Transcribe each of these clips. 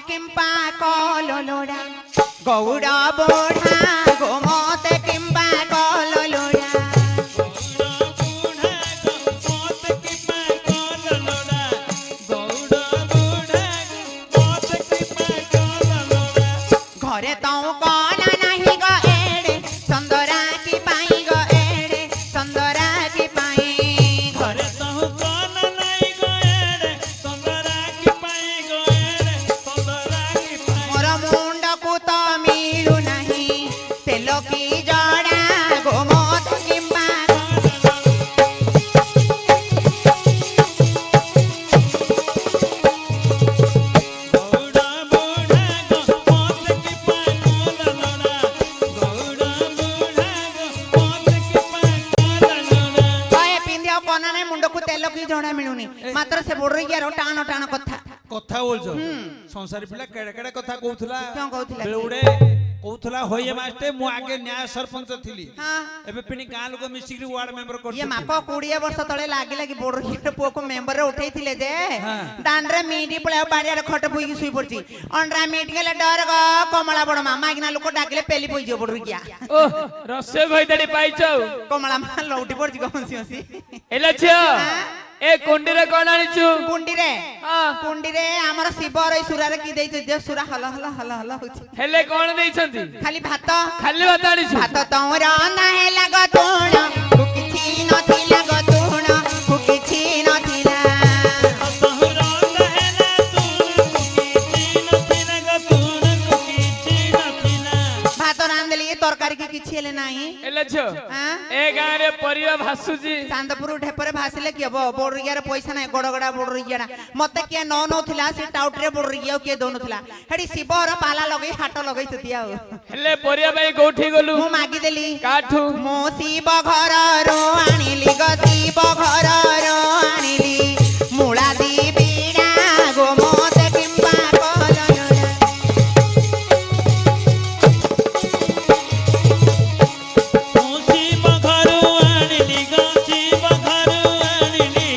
किंपा कलोलोड़ा गौड़ा बोढ़ा गोमते किंपा कलोलोड़ा घरे तो कौन नहीं गो एड़े संदरा की पाई गो एड़े संदरा की पाई घरे तो कौन नहीं गो एड़े संदरा की पाई गो एड़े संदरा की पाई मोर मुंड को तो मिलू नहीं तेलो की जड़ा गोमत किंबा गौड़ा बूढ़ा गो मौत की पाई गोललोड़ा गौड़ा बूढ़ा गो मौत की पाई गोललोड़ा कहे पिंदिया कोना ने मुंड को तेलो की जड़ा मिलूनी मात्र से बोड़ रही है टाण टाण कथा কথা বলছো সংসারী পিলা কেড়ে কেড়ে কথা কହୁথলা क्यों कहूथिला বেউড়ে কହୁথলা হইয়ে মাস্তে মু আগে ন্যায় सरपंच থিলি हां এবে পিনি গাঁ লোক মিশিকি ওয়ার্ড মেম্बर ये করতে माको 20 वर्ष तळे लागी लागी बोड़ रही है पुओ को मेंबर रे उठैथिले जे हां। दांडरे मीडी पळे बाड़िया रे खट पुई सुई पड़ची अंडरा मीट गेले डर ग कमला बड़ मामा गिना लोक डाकले पेली पई जो बोड़ रही ओ रसे भइदड़ी पाइछौ कमला मा लौटी पड़ची ग हंसी हंसी एला छियो ए कुंडी रे कोन आनिछु कुंडी रे हां कुंडी रे हमर शिव रे सुरा रे की देइ जे सुरा हल हल हल हल होची हेले कोन देइछंती खाली भात खाली भात आनिछु भात तोरा ना हे लाग तोण तू किछि नथि लाग तोण तू किछि नथि ला तोहरा लहला तू की चीन तिन गो तू की चीन तिना भात रांधली तरकारी की किछि हेले नाही एला छियो हां ए गां रे परिवा भासुजी चांदपुर ढेपरे भासिले कि हबो बोडरिया रे पैसा नाही गडगडा बोडरिया मते के न नथिला से टाउट रे बोडरिया के दोनथिला हेडी शिवर पाला लगई हाट लगई दिया हेले परिवा भाई कोठी गलु मु मागी देली काठू मो शिव घर रो आनिली ग शिव घर रो आनिली मुळा दी बीडा गो मते किंबा कलनडा मुसी बघरू आणली गाची बघरू आणली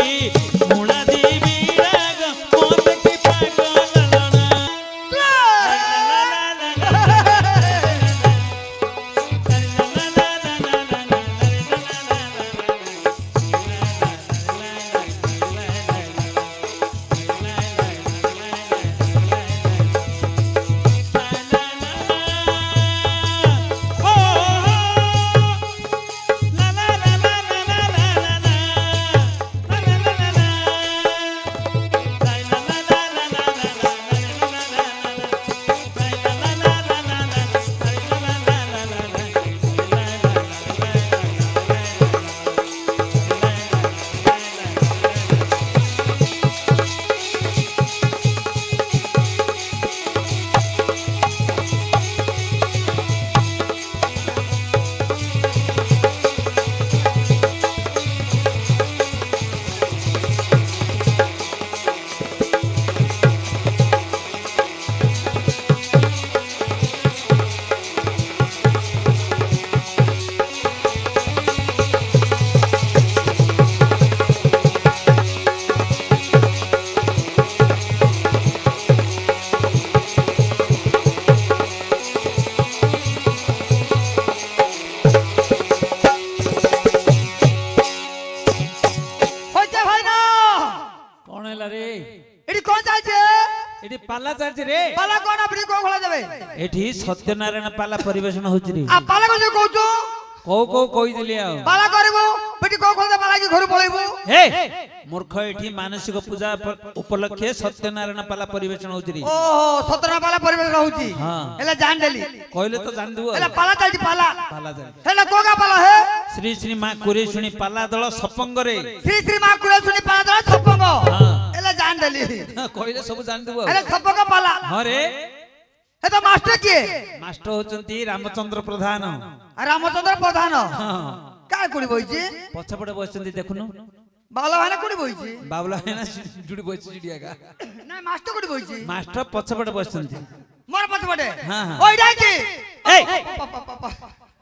मुळा देवी राग मोत की पागलना होते भाई ना कोण हैला रे एडी कोन जाय छे एठी पाला चालछि रे पाला कोन अपनी को खोला देबे एठी सत्यनारायण पाला परिवेशन होछि रे आ पाला को जे कहू को कहि देली आ पाला करबो बेटी को खोला पाला की घर पळेबो हे मूर्ख एठी मानसिक पूजा उपलक्षे सत्यनारायण पाला परिवेशन होछि रे ओहो सतरा पाला परिवेश रहउची हां एला जान देली कहले तो जान देबो एला पाला चलची पाला पाला जाय एला कोगा पाला है श्री श्री मां कुरेशुनी पाला दळ सपंग रे श्री श्री मां कुले सुनी पाला दला छपंग हां एला जान देली कहले सब जान देबो एला छपंग पाला हां रे ए तो मास्टर किए मास्टर होचंती रामचंद्र प्रधान रामचंद्र प्रधान हां काय कोडी बइची पछपड़े बसचंती देखुनु बावला भाने कोडी बइची बाबला है ना जुड़ी बसची जुड़िया का ना मास्टर कोडी बइची मास्टर पछपड़े बसचंती मोर पछ बडे हां हां ओइ डाकी ए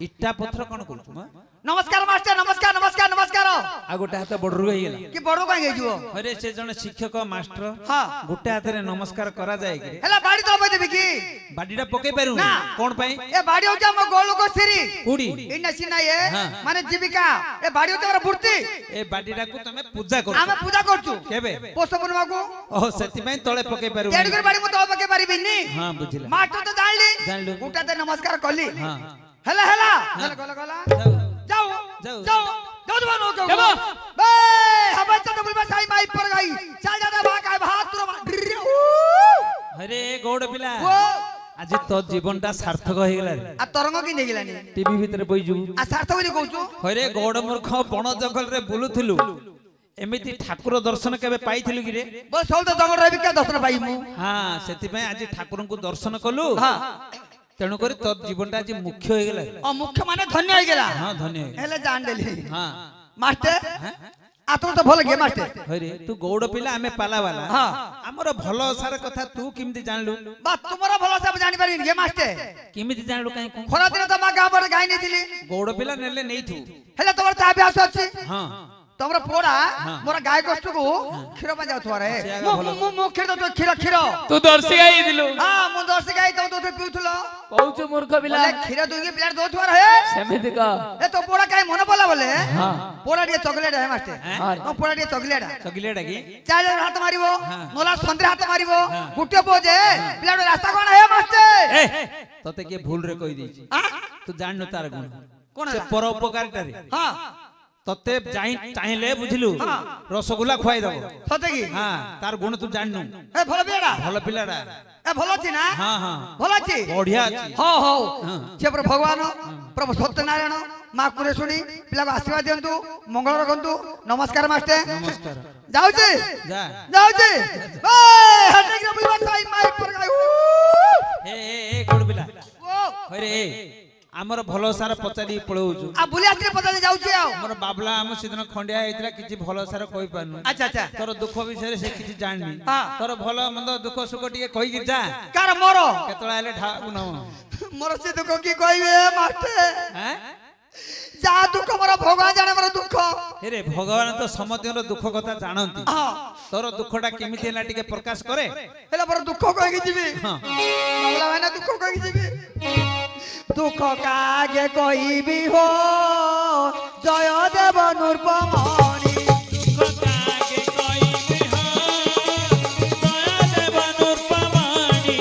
इट्टा पत्थर कोन करछु नमस्कार मास्टर नमस्कार नमस्कार नमस्कार आ ଆଉ ଗୋଟେ ହାତ ବଡରୁ ହେଇଗଲା କି ବଡ କାଇଁ ହେଇଯିବ ହରେ ସେ ଜଣେ ଶିକ୍ଷକ ମାଷ୍ଟର ହଁ ଗୋଟେ ହାତରେ ନମସ୍କାର କରାଯାଏ କି ହେଲା ବାଡି ତଳ ପକେଇ ଦେବି କି ବାଡିଟା ପକେଇ ପାରୁନି ନା। କଣ ପାଇଁ ଏ ବାଡି ହଉଛି ଆମ ଗୋ ଲୋକ ସିରି କୋଉଠି ଇନା ସିନା ଏ ହଁ। ମାନେ ଜୀବିକା ଏ ବାଡି ହଉଛି ଆମର ବୃତ୍ତି ଏ ବାଡିଟାକୁ ତମେ ପୂଜା କରୁଛ ଆମେ ପୂଜା କରୁଛୁ କେବେ ପୋଷ ପୂର୍ଣ୍ଣିମାକୁ ଓହୋ ସେଥିପାଇଁ ତଳେ ପକେଇ ପାରୁନି ତେଣୁକରି ବାଡି ମୁଁ ତଳ ପକେଇ ପାରିବିନି ହଁ ବୁଝିଲା ମାଷ୍ଟର ତ ଜାଣିଲି ଜାଣିଲୁ। ଗୋଟାতে ନମସ୍କାର କଲି ହଁ ହେଲା ହେଲା ଗଲା ଗଲା ଗଲା ଯାଉ যাও যাও। যাও যাও যাও যাও যাবো। বে হাবাই চাটা বলবা সাই মাই পর গাই চাল যাটা বা কাই ভাত তোর হরে গৌড় পিলা ও আজি তো জীবনটা সার্থক হয়ে গেল আ তরঙ্গ কি নেগিলানি টিভি ভিতরে বইজু আ সার্থ বলি কইছু হরে গৌড় মূর্খ বন জঙ্গল রে বুলুথিলু এমিতি ঠাকুর দর্শন কেবে পাইଥିଲୁ কি রে বল সল তো জঙ্গল রবি কে দর্শন পাই মু হ্যাঁ সেতিপাই আজি ঠাকুরଙ୍କୁ দর্শন কলু হ্যাঁ তেণু করে তোর জীবনটা আজি মুখ্য হয়ে গেল ও মুখ্য মানে ধন্য হই গেলা হ্যাঁ ধন্য হয়ে গেল। হেলে জান দেলি হ্যাঁ মাস্টার আ তো ভাল গে মাস্টার হরে তু গৌড় পিলা আমি পালাবালা হ্যাঁ আমার ভাল সার কথা তু কিমিতি জানলু বা তোমার ভালো সব জানি পারি গে মাস্টার কিমিতি জানলু কাই কো খরা দিন তো মা গাঁ পরে গাই নেছিলি গৌড় পিলা নেলে নেইথু হেলে তোমার তা অভ্যাস আছে হ্যাঁ তোমরা পোড়া হ্যাঁ। মোরা গাই কষ্টকু ক্ষীর পা যাউথবা রে ସେ ଆଗ ଭଲ। মু ক্ষীর তো ক্ষীর ক্ষীর ତୁ ଦର୍ଶି ଗାଇ ଦିଲୁ হ্যাঁ মু দর্শি গাই তো দুধ পিউথুল କହୁଛୁ ମୂର୍ଖ ପିଲା বলে ক্ষীর দুই প্লেট দউথবা রে ସେମିତି କହ এ তো পোড়া কাই মনে পড়লা বলে ହଁ পোড়া দিয়ে চকলেট হে মাস্টার ହଁ ও পোড়া দিয়ে চকলেট চগিলেটা কি চার হাত মারিব হ্যাঁ। নোলা সন্ধ্যা হাত মারিব গুটে পোজে প্লেট রাস্তা কোন হে মাস্টার এ তোতে কি ভুল রে কই দিছি হ্যাঁ তু জাননু তার গুণ কোন সে পরোপকারটা রে হ্যাঁ তোতে চাইলে বুঝিলু রসগোল্লা খুয়াই দেব সতে কি হ্যাঁ তার গুণ তু জাননু এ ভালো বিয়াডা ভালো পিলাটা এ ভালো আছে না হ্যাঁ হ্যাঁ ভালো আছে বঢ়িয়া আছে হও হও হ্যাঁ। সে প্রভু ভগবান প্রভু সত্যনারায়ণ মা কুরে শুনি পিলাকে আশীর্বাদ দিয়ন্তু মঙ্গল রখন্তু নমস্কার মাস্টার নমস্কার যাଉଛି যা যাଉଛି এ হাতে কি বলবা সাই মাই পর গাই এ গোড় পিলা ও হরে আমার ভাল সার পচারি পড়াউছু আ বুলি আসলে পদালে যাଉଛି আও আমার বাবলা আমি সেদিন খন্ডিয়া হইতলা কিছু ভাল সার কই পারনু আচ্ছা আচ্ছা তোর দুঃখ বিষয়ে সে কিছু জাননি হ্যাঁ। তোর ভাল মন্দ দুঃখ সুখ টিকে কইকি যা কার মর কেতলা হেলে ঢাকু ন মর সে দুঃখ কি কইবে মাস্টার হ্যাঁ যা দুঃখ মর ভগবান জানে মর দুঃখ এরে ভগবান তো সমতির দুঃখ কথা জানନ୍ତି হ্যাঁ তোর দুঃখটা কেমিতি হেলা টিকে প্রকাশ করে হেলা মর দুঃখ কইকি ଯିବି হ্যাঁ মঙ্গলা ভাইনা দুঃখ কইকি ଯିବି দুঃখ কাগে কইবি হো জয় দেব নূরপমণি কাকে কইবি হো দয়া দেব নূরপমণি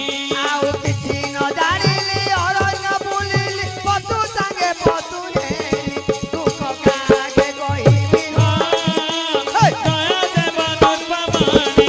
আউ কিছু ন জানিলি অরণ্য বুলিলি পশু সঙ্গে পশু নেলি দুঃখ কাগে কইবি হো দয়া দেব নূরপমণি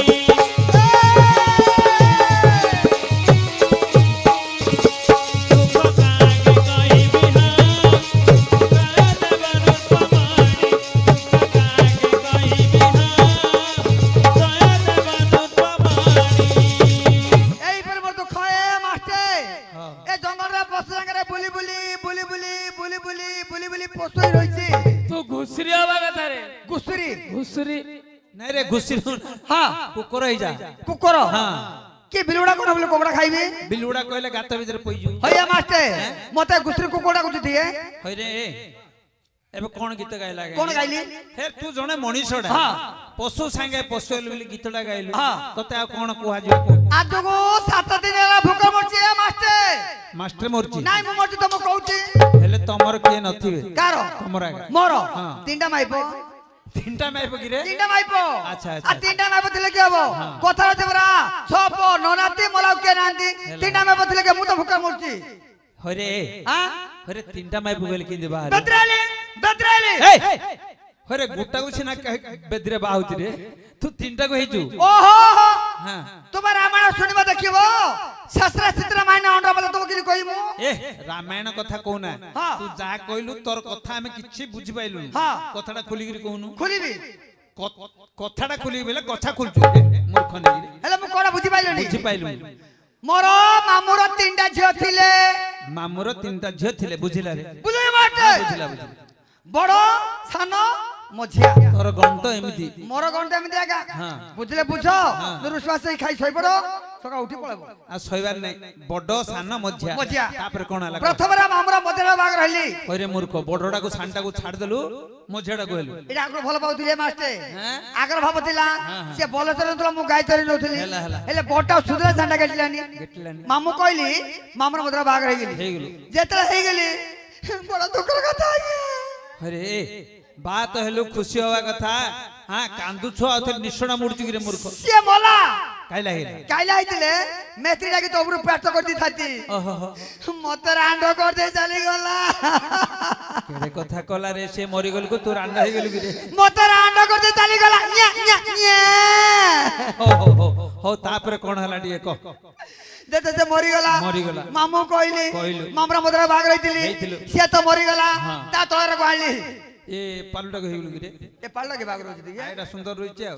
এই পরে মোর দুঃখ এ মাস্টার এ জঙ্গলরে পশু সঙ্গে বুলি বুলি বুলি বুলি বুলি বুলি বুলি বুলি পশুই রইছে ତୁ ଘୁଷୁରି ହବା କଥା ରେ গুসুরি ଘୁଷୁରି নাই রে ঘুষি হ্যাঁ কুকুর হই যা কুকুর হ্যাঁ কি বিলুড়া কোন বলে কোবড়া খাইবে বিলুড়া কইলে গাত ভিতরে পইজু হইয়া মাস্টার মতে গুসুরি কুকুরটা কুচি দিয়ে হই রে এবে কোন গীত গাইলা কোন গাইলি হে তু জনে মଣିষডা হ্যাঁ। পশু সাঙ্গে পশু এলি বলি গীতটা গাইলু হ্যাঁ। তোতে আর কোন কুহা ଯିବ আজগো 7 দিন এলা ভুক মরছি এ মাস্টার মাস্টার মরছি নাই মু মরছি তো মু কହୁছি হেলে তমর কিয়ে নথিবে কার তমর আগা মর হ্যাঁ। তিনটা মাইপো তিনটা মাইব কি রে তিনটা মাইপো আচ্ছা, আচ্ছা। আর তিনটা মাইপো দিলে কি হবো কথা আছে বড়া ছপ ননাতি মলাও কে নান্দি তিনটা মাইপো দিলে কি মু তো ভুক মরছি হরে হ্যাঁ হরে তিনটা মাইব গলে কিন্দি বাহারে বেদ্রালি বেদ্রালি এই হরে গুটা গুছি না বেদরে বাহুতি রে তু তিনটা কো হেইছু ওহো হ্যাঁ তোমার রামায়ণ শুনিবা দেখিব শাস্ত্র চিত্র মাইনা অন্ডা বলে তুমি কি কইমু এ রামায়ণ কথা কওনা হ্যাঁ। তু যা কইলু তোর কথা আমি কিছি বুঝি পাইলু হ্যাঁ। কথাটা খুলি গিরি কওনু খুলিবি কথাটা খুলি বেলে কথা খুলছু মূর্খ নেই হেলে মু কোড়া বুঝি পাইলনি বুঝি পাইলু মোর মামুর তিনটা ঝিও থিলে মামুর তিনটা ঝিও থিলে বুঝিলা রে বুঝি বাটে বুঝিলা বুঝিলা বড় সান ମଝିଆ ତୋର ଗଣ୍ଠ ଏମିତି ମୋର ଗଣ୍ଠ ଏମିତି ଆଜ୍ଞା ହଁ। ବୁଝିଲେ ବୁଝ ରୁଷବାସ ହେଇ ଖାଇ ଶୋଇପଡ ସକାଳ ଉଠି ପଳେଇବ ଆଉ ଶୋଇବାର ନାହିଁ ବଡ ସାନ ମଝିଆ ମଝିଆ। ତାପରେ କଣ ହେଲା ପ୍ରଥମରେ ଆମର ମଝିଆ ବାଘ ରହିଲି କହିରେ ମୂର୍ଖ ବଡଟାକୁ ସାନଟାକୁ ଛାଡିଦେଲୁ ମଝିଆଟାକୁ ହେଲୁ ଏଇଟା ଆଗରୁ ଭଲ ପାଉଥିଲେ ମାଷ୍ଟେ ହଁ। ଆଗର ଭାବୁଥିଲା ହଁ। ସେ ଭଲ ଚଲଉଥିଲା ମୁଁ ଗାଈ ଚରି ନଉଥିଲି ହେଲା, ହେଲା। ହେଲେ ବଡଟା ସୁଧରା ସାଣ୍ଡା କାଟିଲାନି ଗେଟିଲାନି। ମାମୁ କହିଲି ମାମୁର ମଧୁର ବାଘ ହେଇଗଲି ହେଇଗଲୁ ଯେତେବେଳେ ହେଇଗଲି ବଡ ଦୁଃଖର କଥା ଆଜ୍ଞା अरे बा तो हेलु खुशी हवा कथा हां कांदुछ आ थे निशणा मुडची गिरे मूर्ख ସିଏ ମଲା काइला हेला କାଇଲା ହେଇଥିଲେ ମେତ୍ରୀ ଲାଗି ତ ଉପରୁ ପ୍ରାର୍ଥ କରି ଦେଇଥାନ୍ତି ओहो ମତେ ରାଣ୍ଡ କରିଦେଇ ଚାଲିଗଲା केडे कथा कला रे से मरि गल को तू रांडा हे गेलु गिरे ମତେ ରାଣ୍ଡ କରିଦେଇ ଚାଲିଗଲା nya nya nya हो तापर कोन हला डिए को ଯେତେ ସେ ମରିଗଲା ମରିଗଲା। ମାମୁ କହିଲି କହିଲୁ। ମାମୁର ମଧୁର ବାଘ ରହିଥିଲି ହେଇଥିଲୁ। ସିଏ ତ ମରିଗଲା ହଁ। ତା ତଳରେ କହିଲି ए पालुटा को हे गेलु गिरे ଏ ପାଳିଲା କି ବାଘ ରହୁଛି ଟିକେ एटा सुंदर रहिचे आ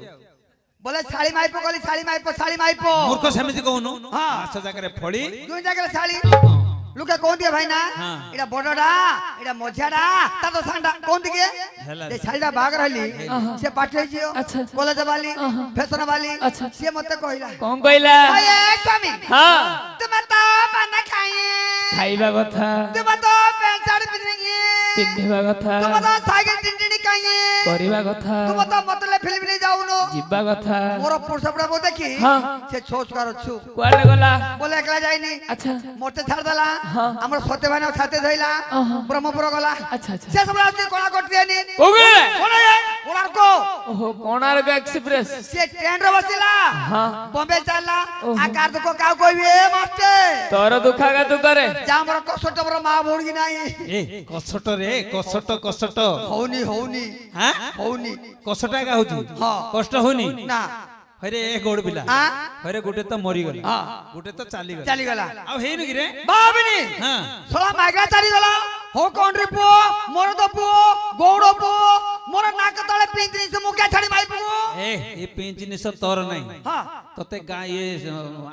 बोले शाली माइपो कहली शाली माइपो मूर्ख समिति कहनु हां। माछ जाकरे फळी जों जागले शाली लुके कोन दिए भाई ना हाँ। एटा बडडा एटा मझियाडा ता तो सांडा कोन दिए ହେଲା। ए शालीडा बाघ रहली से पाठे जियो अच्छा। कॉलेज वाली फैशन वाली अच्छा। से मते कहला କଣ କହିଲା अये स्वामी ହଁ तुम तो पाना खाए ଖାଇବା କଥା तुम तो पैंसाड़ पिनेंगे ପିନ୍ଧିବା କଥା तुम तो साइकिल टिंटिनी खाए କରିବା କଥା तुम तो मतले फिल्म नहीं जाऊनो ଯିବା କଥା मोर पुरुष बड़ा बो देखी हाँ। से छोसकार छु କୁଆଡେ ଗଲା बोले एकला जाइनी ଆଚ୍ଛା मोटे छाड़ देला हाँ। हमर सत्य भाई छाते धइला अहाँ। ब्रह्मपुर गला ଆଚ୍ଛା ଆଚ୍ଛା से सब रास्ते कोला कोटियानी କୋଉଠି कोला ये कोलार को ଓହୋ କୋଣାର୍କ ଏକ୍ସପ୍ରେସ से ट्रेन रे बसिला ହଁ बॉम्बे चलला ओहो। आकार को काउ कहबे मास्टर ତୋର ଦୁଃଖାଗା ତୁ କରେ जा हमर कसट बरो मा भोड़गी नाही ए कसट रे कसट कसट होनी होनी हां होनी कसटा का होची हाँ। कष्ट होनी ना हरे ए गोड़ बिला हां हरे गुटे तो मरी गले हाँ। गुटे तो चाली गले चली गला आ हेनु गिरे बाबनी हां सोला माइग्रा चाली गला हो कौंड्री पो मोर दो पो गौड़ो पो मोर नाक तळे पिंजरी से मुके छाड़ी माई पो ए पेंच जिनिस तोर नाही हां तते गा ये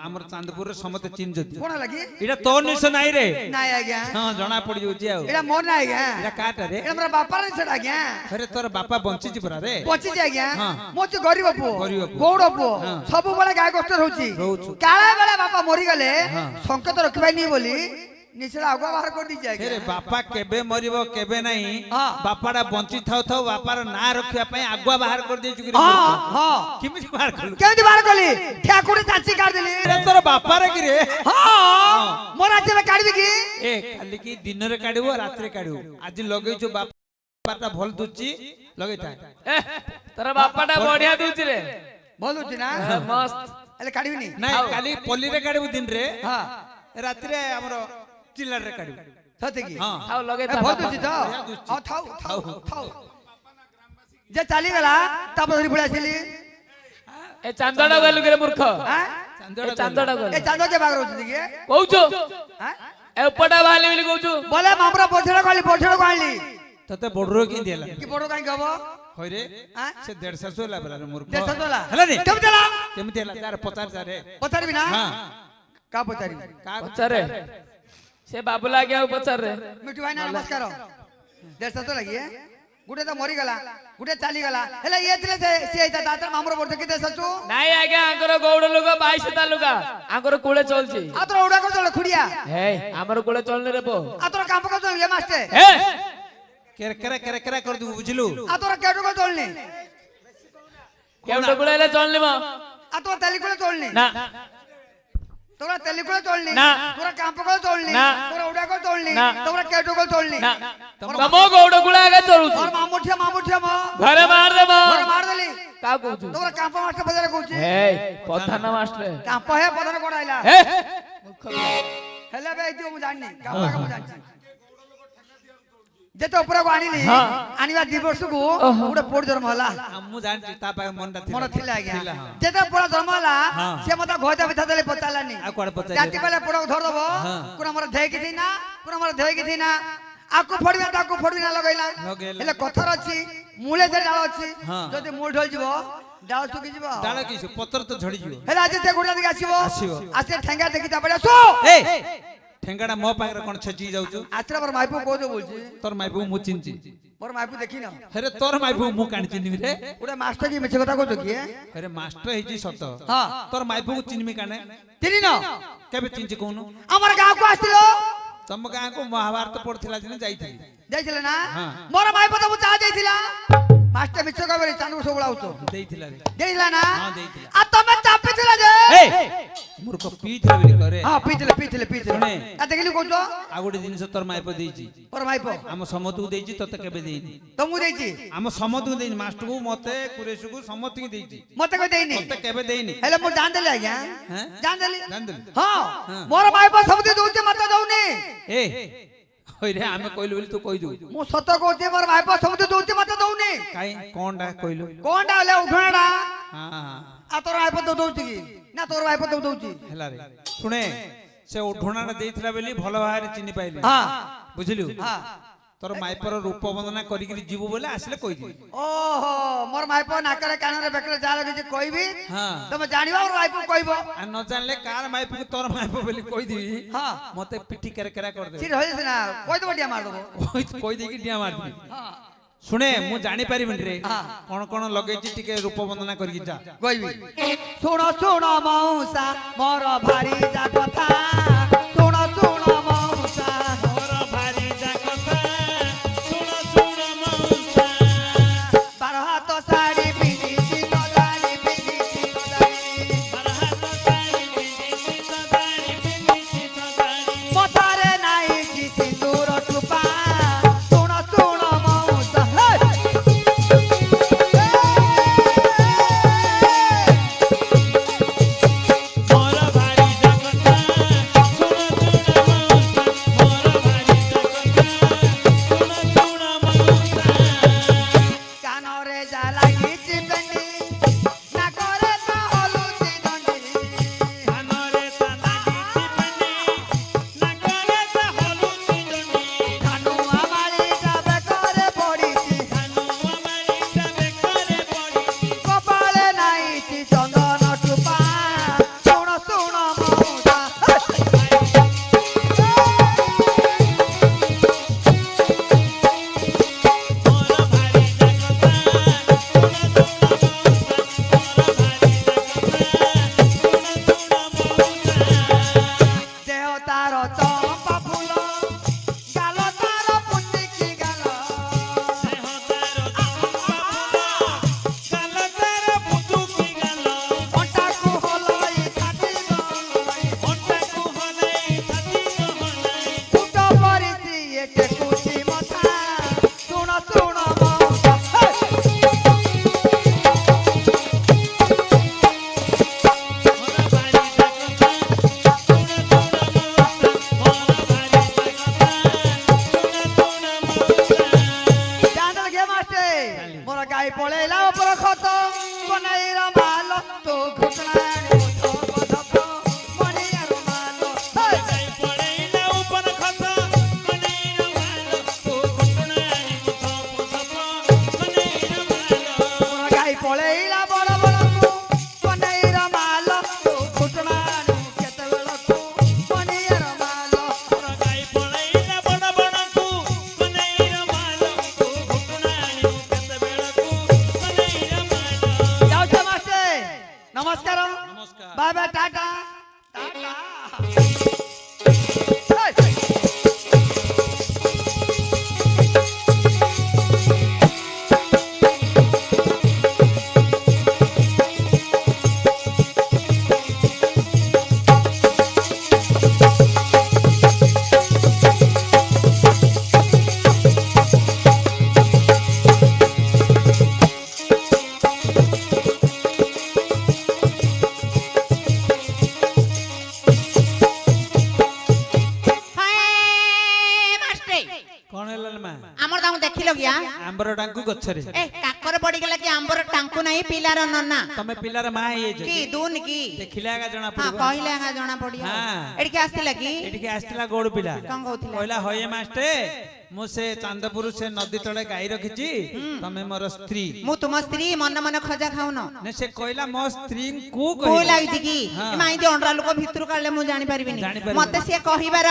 हमर चांदपुर रे समते चिन जति कोन लगी इडा तोर निस नाही रे नाही आज्ञा हां जणा पड़ी जाउची आ एड़ा मोर नाही आज्ञा इडा काटा रे एड़ा मोर बापा रे छडा आज्ञा अरे तोर बापा बंची छि परा रे पची जे आज्ञा हाँ। मोच गरीब पो गरीब पुओ। गौड़ पो हाँ। सब बळे गाय गोष्ट रहउची रहउछु। काळे बेले बापा मरी गले हाँ। संकेत रखबाई नी बोली निसला आगुआ बाहर कर दी जाए अरे बापा केबे मरिबो केबे नाही हाँ। बापाडा बंची थाउ थाउ बापार ना रखिया पई आगुआ बाहर कर दे चुकी रे हां हां किमिति बाहर करू केमती बाहर कली ठाकुरी चाची काट देली अरे तोर बापा रे गिरे हां मोर आज में काढबी की ए खाली की दिन रे काढिबो रात रे काढिबो आज लगेइछु बापाटा भल दुची लगेइता ଏ, ତୋର ବାପାଟା ବଢିଆ ଦଉଛି ରେ बोलू छी ना ମସ୍ତ एले काढबी नी नाही काली पल्ली रे काढिबो दिन रे हां रात रे हमरो चिल्लार रे काढिबो सते की हां ଥାଉ ଲଗେଇ ए ଥା बोल ବାପା। छी तो आ थाउ थाउ थाउ जे चाली गला तब धरी पळे आसिली ଏ ଚାନ୍ଦଟା ଗଲୁ କିରେ ମୂର୍ଖ हां ଏ ଚାନ୍ଦଟା ଗଲୁ ए चांदो के बाग रहउची की କହୁଛୁ हां ଏ ଉପଟା ବାହାରିଲି ବୋଲି କହୁଛୁ बोले मामरा बोछड़ा काली तते बडरो की देला की बड़ो काई गबो होय रे हां से 150 होला बरा मूर्ख देश तोला हला नी कब चला केमिति होला तार 50 रे पतारी बिना हां का पतारी का ପଚାରେ ସେ ବାବୁଲା ଆଜ୍ଞା ପଚାରେ मिठू भाई ना नमस्कार देश तो लगी है गुटे तो मरी गला गुटे चाली गला हेला ये दिले से आइता दातर मामरो बोलते कि देश छु ନାଇଁ ଆଜ୍ଞା ଆଙ୍କର ଗୌଡ଼ ଲୋକ 22 ତାଲୁକା ଆଙ୍କର କୋଳେ ଚଲଛି आतर उडा को चल खुड़िया ହେ ଆମର କୋଳେ ଚଲନି ରେ ପୋ आतर काम को चल ये मास्टर ହେ केरे कर दू बुझलु आतर केटो को चलनी କେଉଁଟା କୋଳେ ହେଲେ ଚଲନି ମ आतर तेली को चलनी ନା तोरा तेली को चलनी ना। तोरा काम को चलनी ना। तोरा उडा को चलनी ना। तोरा केटो को चलनी ନା ତମ ଗୌଡ଼ କୋଳେ ଆଜ୍ଞା ଚଲୁଛି और मामुठिया ମ ଘରେ ମାର ଦେ ମ और मार देली କାହା କହୁଛୁ तोरा काम मास्टर बजारे कहूची ହେ ପ୍ରଧାନ ମାଷ୍ଟର काम हे पदर कोड आइला ହେ हेले बे दियो मु जाननी काम का मु जानची जेते ऊपर को आनिली हाँ। आनिबा दिवस को ओहो। उडे पोड जन्म होला हमु जानछि ता पाए मनटा मन थिला थिला, आज्ञा हाँ। जेते पोड जन्म होला हाँ। से मता घोता बिथा देले पतालानी आ कोड पचाइ जाति बेले पोड धर दबो हाँ। कुना मर धै कि थिना कुना मर धै कि थिना आकु फोड़िया ताकु फोड़िना लगैला लगैला। हेले कथर अछि मूले जे डाल अछि हाँ। जदि मूल ढल जिवो डाल सुकी जिवो डाळ कि पत्र तो झड़ी जिवो हेले आज से गुडा दिख आसीबो आसीबो। आसे ठेंगा देखि ता पड़े सो ए ठेंगाडा मो पाखरे कोन छची जाउछु आश्रम पर माइपो को दो बोलची तोर माइबू मु चिनची मोर माइपु देखी न अरे तोर माइपु मु काणी चिन्हिबि रे गोटे मास्टर की मिछ कथा कहतो की अरे मास्टर हेजी सत हां तोर माइपु को चिन्हिबि काने तिनी न केबे चिन्छि कोनु हमर गांव को आस्तिलो तम गां को महाभारत पढ़थिला दिन जाईथि जाइथिले ना हां मोर माइपु तो चा जाइथिला मास्टर मिछ कहबे चांदू सोबळाउतो देइथिला रे देइला ना हां देइथिला आ तमे चापिथिला जे ए मूर्ख पीथिला बिली करे हां पीथिले सुने आ देखिली कोतो आ गोटे जिनिस तोर माइपु देइछि मोर माइपु हम समतु देइछि तते केबे देइनि तमु देइछि हम समतु देइनि मास्टर को मते कुरेशु को समतु की देइछि मते को देइनी तते केबे देइनि हेले मु जान देले आज्ञा हैं जान देली जान देली हां मोर माइपु सब दे दोचे मते दउनी ए होय रे हमें कहलु बोली तू कहि दउ मु सत कहते मोर माइपु सब दे दोचे मते दउनी काई कोनडा कहलु कोनडा हेले उठणाडा हां हां आ तोर माइपु दउ दोची की ना तोर माइपु दउ दोची हेला रे सुने से ओढणाटा देइथिला बेली भलो भारे चिन्हि पाइली हां बुझिलु हां तोर माइपर रूप वंदना करी कि जीव बोले आसले कहि दी ओहो मोर माइपु नाकरे कानरे बेकरे जा लगे जे कहबी हां तमे जानिबा मोर माइपु कहबो आ न जानले कार माइप को तोर माइप बोली कहि दी हां मते पिठी केरा कर दे सिर होइस ना कोइ तो बटिया मार दबो कहि दे कि डिया मार दी हां सुने मु जानि पारिबिन रे हां कोन कोन लगेछि टिके रूप वंदना करी जा कहबी सुनो सुनो मौसा मोर भारी जा कथा सुनो सुनो मौसा मोर भारी जा कथा सुन सुन मौसा बारहा तो साड़ी पिंदी तो दाढ़ी पिंदी तो दाढ़ी बरहात साड़ी पिंदी तो दाढ़ी पिंदी तो दाढ़ी मोतारे नाई की सिंदूर टुपा सुनो सुनो मौसा मोर भारी जा कथा सुन सुन मौसा मोर भारी जा कथा सुन सुन मौसा कानरे जाला गीत बंदी ना करे तो हलुची दंडी कानरे ताना गीत बनी नागरे सा हलुची दंडी धानु आमाली जाबे करे पड़ीची धानु अमारी जाबे करे पड़ी कपाले नाईची चंदन टुपा सुनो सुनो मौसा मोर भारी जा कथा सुन सुन मौसा मोर भारी जा कथा सुन सुन मौसा देह तार चंपा फूल गाल तार पुंडिकी गाल देह तार चंपा फूल गाल तार पुतुकी गाल अंटाकू हलई छाती गलई ओटाकू हलै छाती गहलै फुट परिसी एके कुची मथा सुनो सुनो मौसा मोर भारी जा कथा सुन सुन मौसा मोर भारी जा कथा सुन सुन मौसा जान लगे मास्टे मोर गाई पळेला ऊपर खत कोनैर माल तो घुटणाने धप धप मणियार माल जाई पड़ैला ऊपर खत कनेर माल तो घुटणानी थप थप कनेर माल मोर गाई पळेला बड़ बड़ को कोनैर माल तो घुटणाने केतवेळकू मणियार माल मोर गाई पड़ैला बड़ बड़ को कनेर माल तो घुटणानी केतबेळकू कनेर माल जाऊचे मास्टे नमस्कार नमस्कार बाय बाय टाटा टाटा हाय मास्टे कोन हेला मा ଆମର ତାଙ୍କୁ ଦେଖିଲ କିଆ आंबर डांकू गछरे ଏ କାକର ପଡିଗଲା କି ଆମ୍ବର ଟାଙ୍କୁ ନାହିଁ ପିଲାର ନନା तमे पिलार मा हे जे କି ଦୁନ କି देखिला का जना ହଁ पड़बो କହିଲେ ଆଗା ଜଣା ପଡିବ ହଁ। ଏଠିକି ଆସିଥିଲା କି एटिके आस्तिला गोड़ पिला କଣ କହୁଥିଲା कहला होये मास्टर ମୁଁ ସେ ଚାନ୍ଦପୁର ସେ ନଦୀ ତଳେ ଗାଈ ରଖିଛି ତମେ ମୋର ସ୍ତ୍ରୀ ମୁଁ ତୁମ ସ୍ତ୍ରୀ ମନ ମନ ଖଜା ଖାଉନ ନେ ସେ କହିଲା ମୋ ସ୍ତ୍ରୀଙ୍କୁ କୋଉ କହିଲା ଲାଗିଛି କି ହଁ। ମାଇନ୍ତି ଅଣ୍ଡରା ଲୋକ ଭିତରୁ କାଢିଲେ ମୁଁ ଜାଣିପାରିବିନି ଜାଣିପାରିବିନି। ମତେ ସିଏ କହିବାର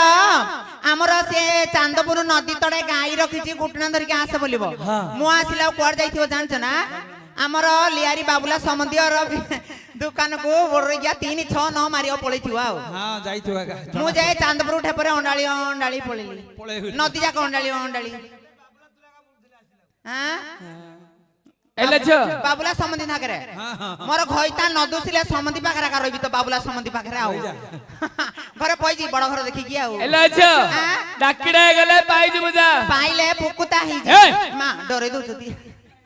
ଆମର ସେ ଚାନ୍ଦପୁର ନଦୀ ତଳେ ଗାଈ ରଖିଛି ଗୁଟଣା ଧରିକି ଆସ ବୋଲିବ ହଁ। ମୁଁ ଆସିଲା ଆଉ କୁଆଡେ ଯାଇଥିବ ଜାଣିଛ ନା ଆମର ଲିଆରି ବାବୁଲା ସମନ୍ଦିର ଦୋକାନକୁ ବୋରିକିଆ 3-6-9 ମାରିବ ପଳେଇଥିବ ଆଉ ହଁ ଯାଇଥିବ ଏକା ମୁଁ ଯାଇ ଚାନ୍ଦପୁର ଠେପରେ ଅଣ୍ଡାଳି ଅଣ୍ଡାଳି ପଳେଇଲି ପଳେଇ ନଦୀ ଯାକ ଅଣ୍ଡାଳି ଅଣ୍ଡାଳି ଆଁ? ହେଲେ ଝିଅ ବାବୁଲା ସମନ୍ଦି ନାଗରେ ହଁ ହଁ ମୋର ଘଇତା ନଦୁସିଲେ ସମନ୍ଦି ପାଖରେ ଏକା ରହିବି ତ ବାବୁଲା ସମନ୍ଦି ପାଖରେ ଆଉ ଘରେ ପଇଛି ବଡ ଘର ଦେଖିକି ଆଉ ହେଲେ ଝିଅ ଆଁ? ଡାକିଡା ହେଇଗଲେ ପାଇଯିବୁ ଯା ପାଇଲେ ପୁକୁତା ଏ! ହେଇଯିବ ମା ଡରେଇ ଦଉଛନ୍ତି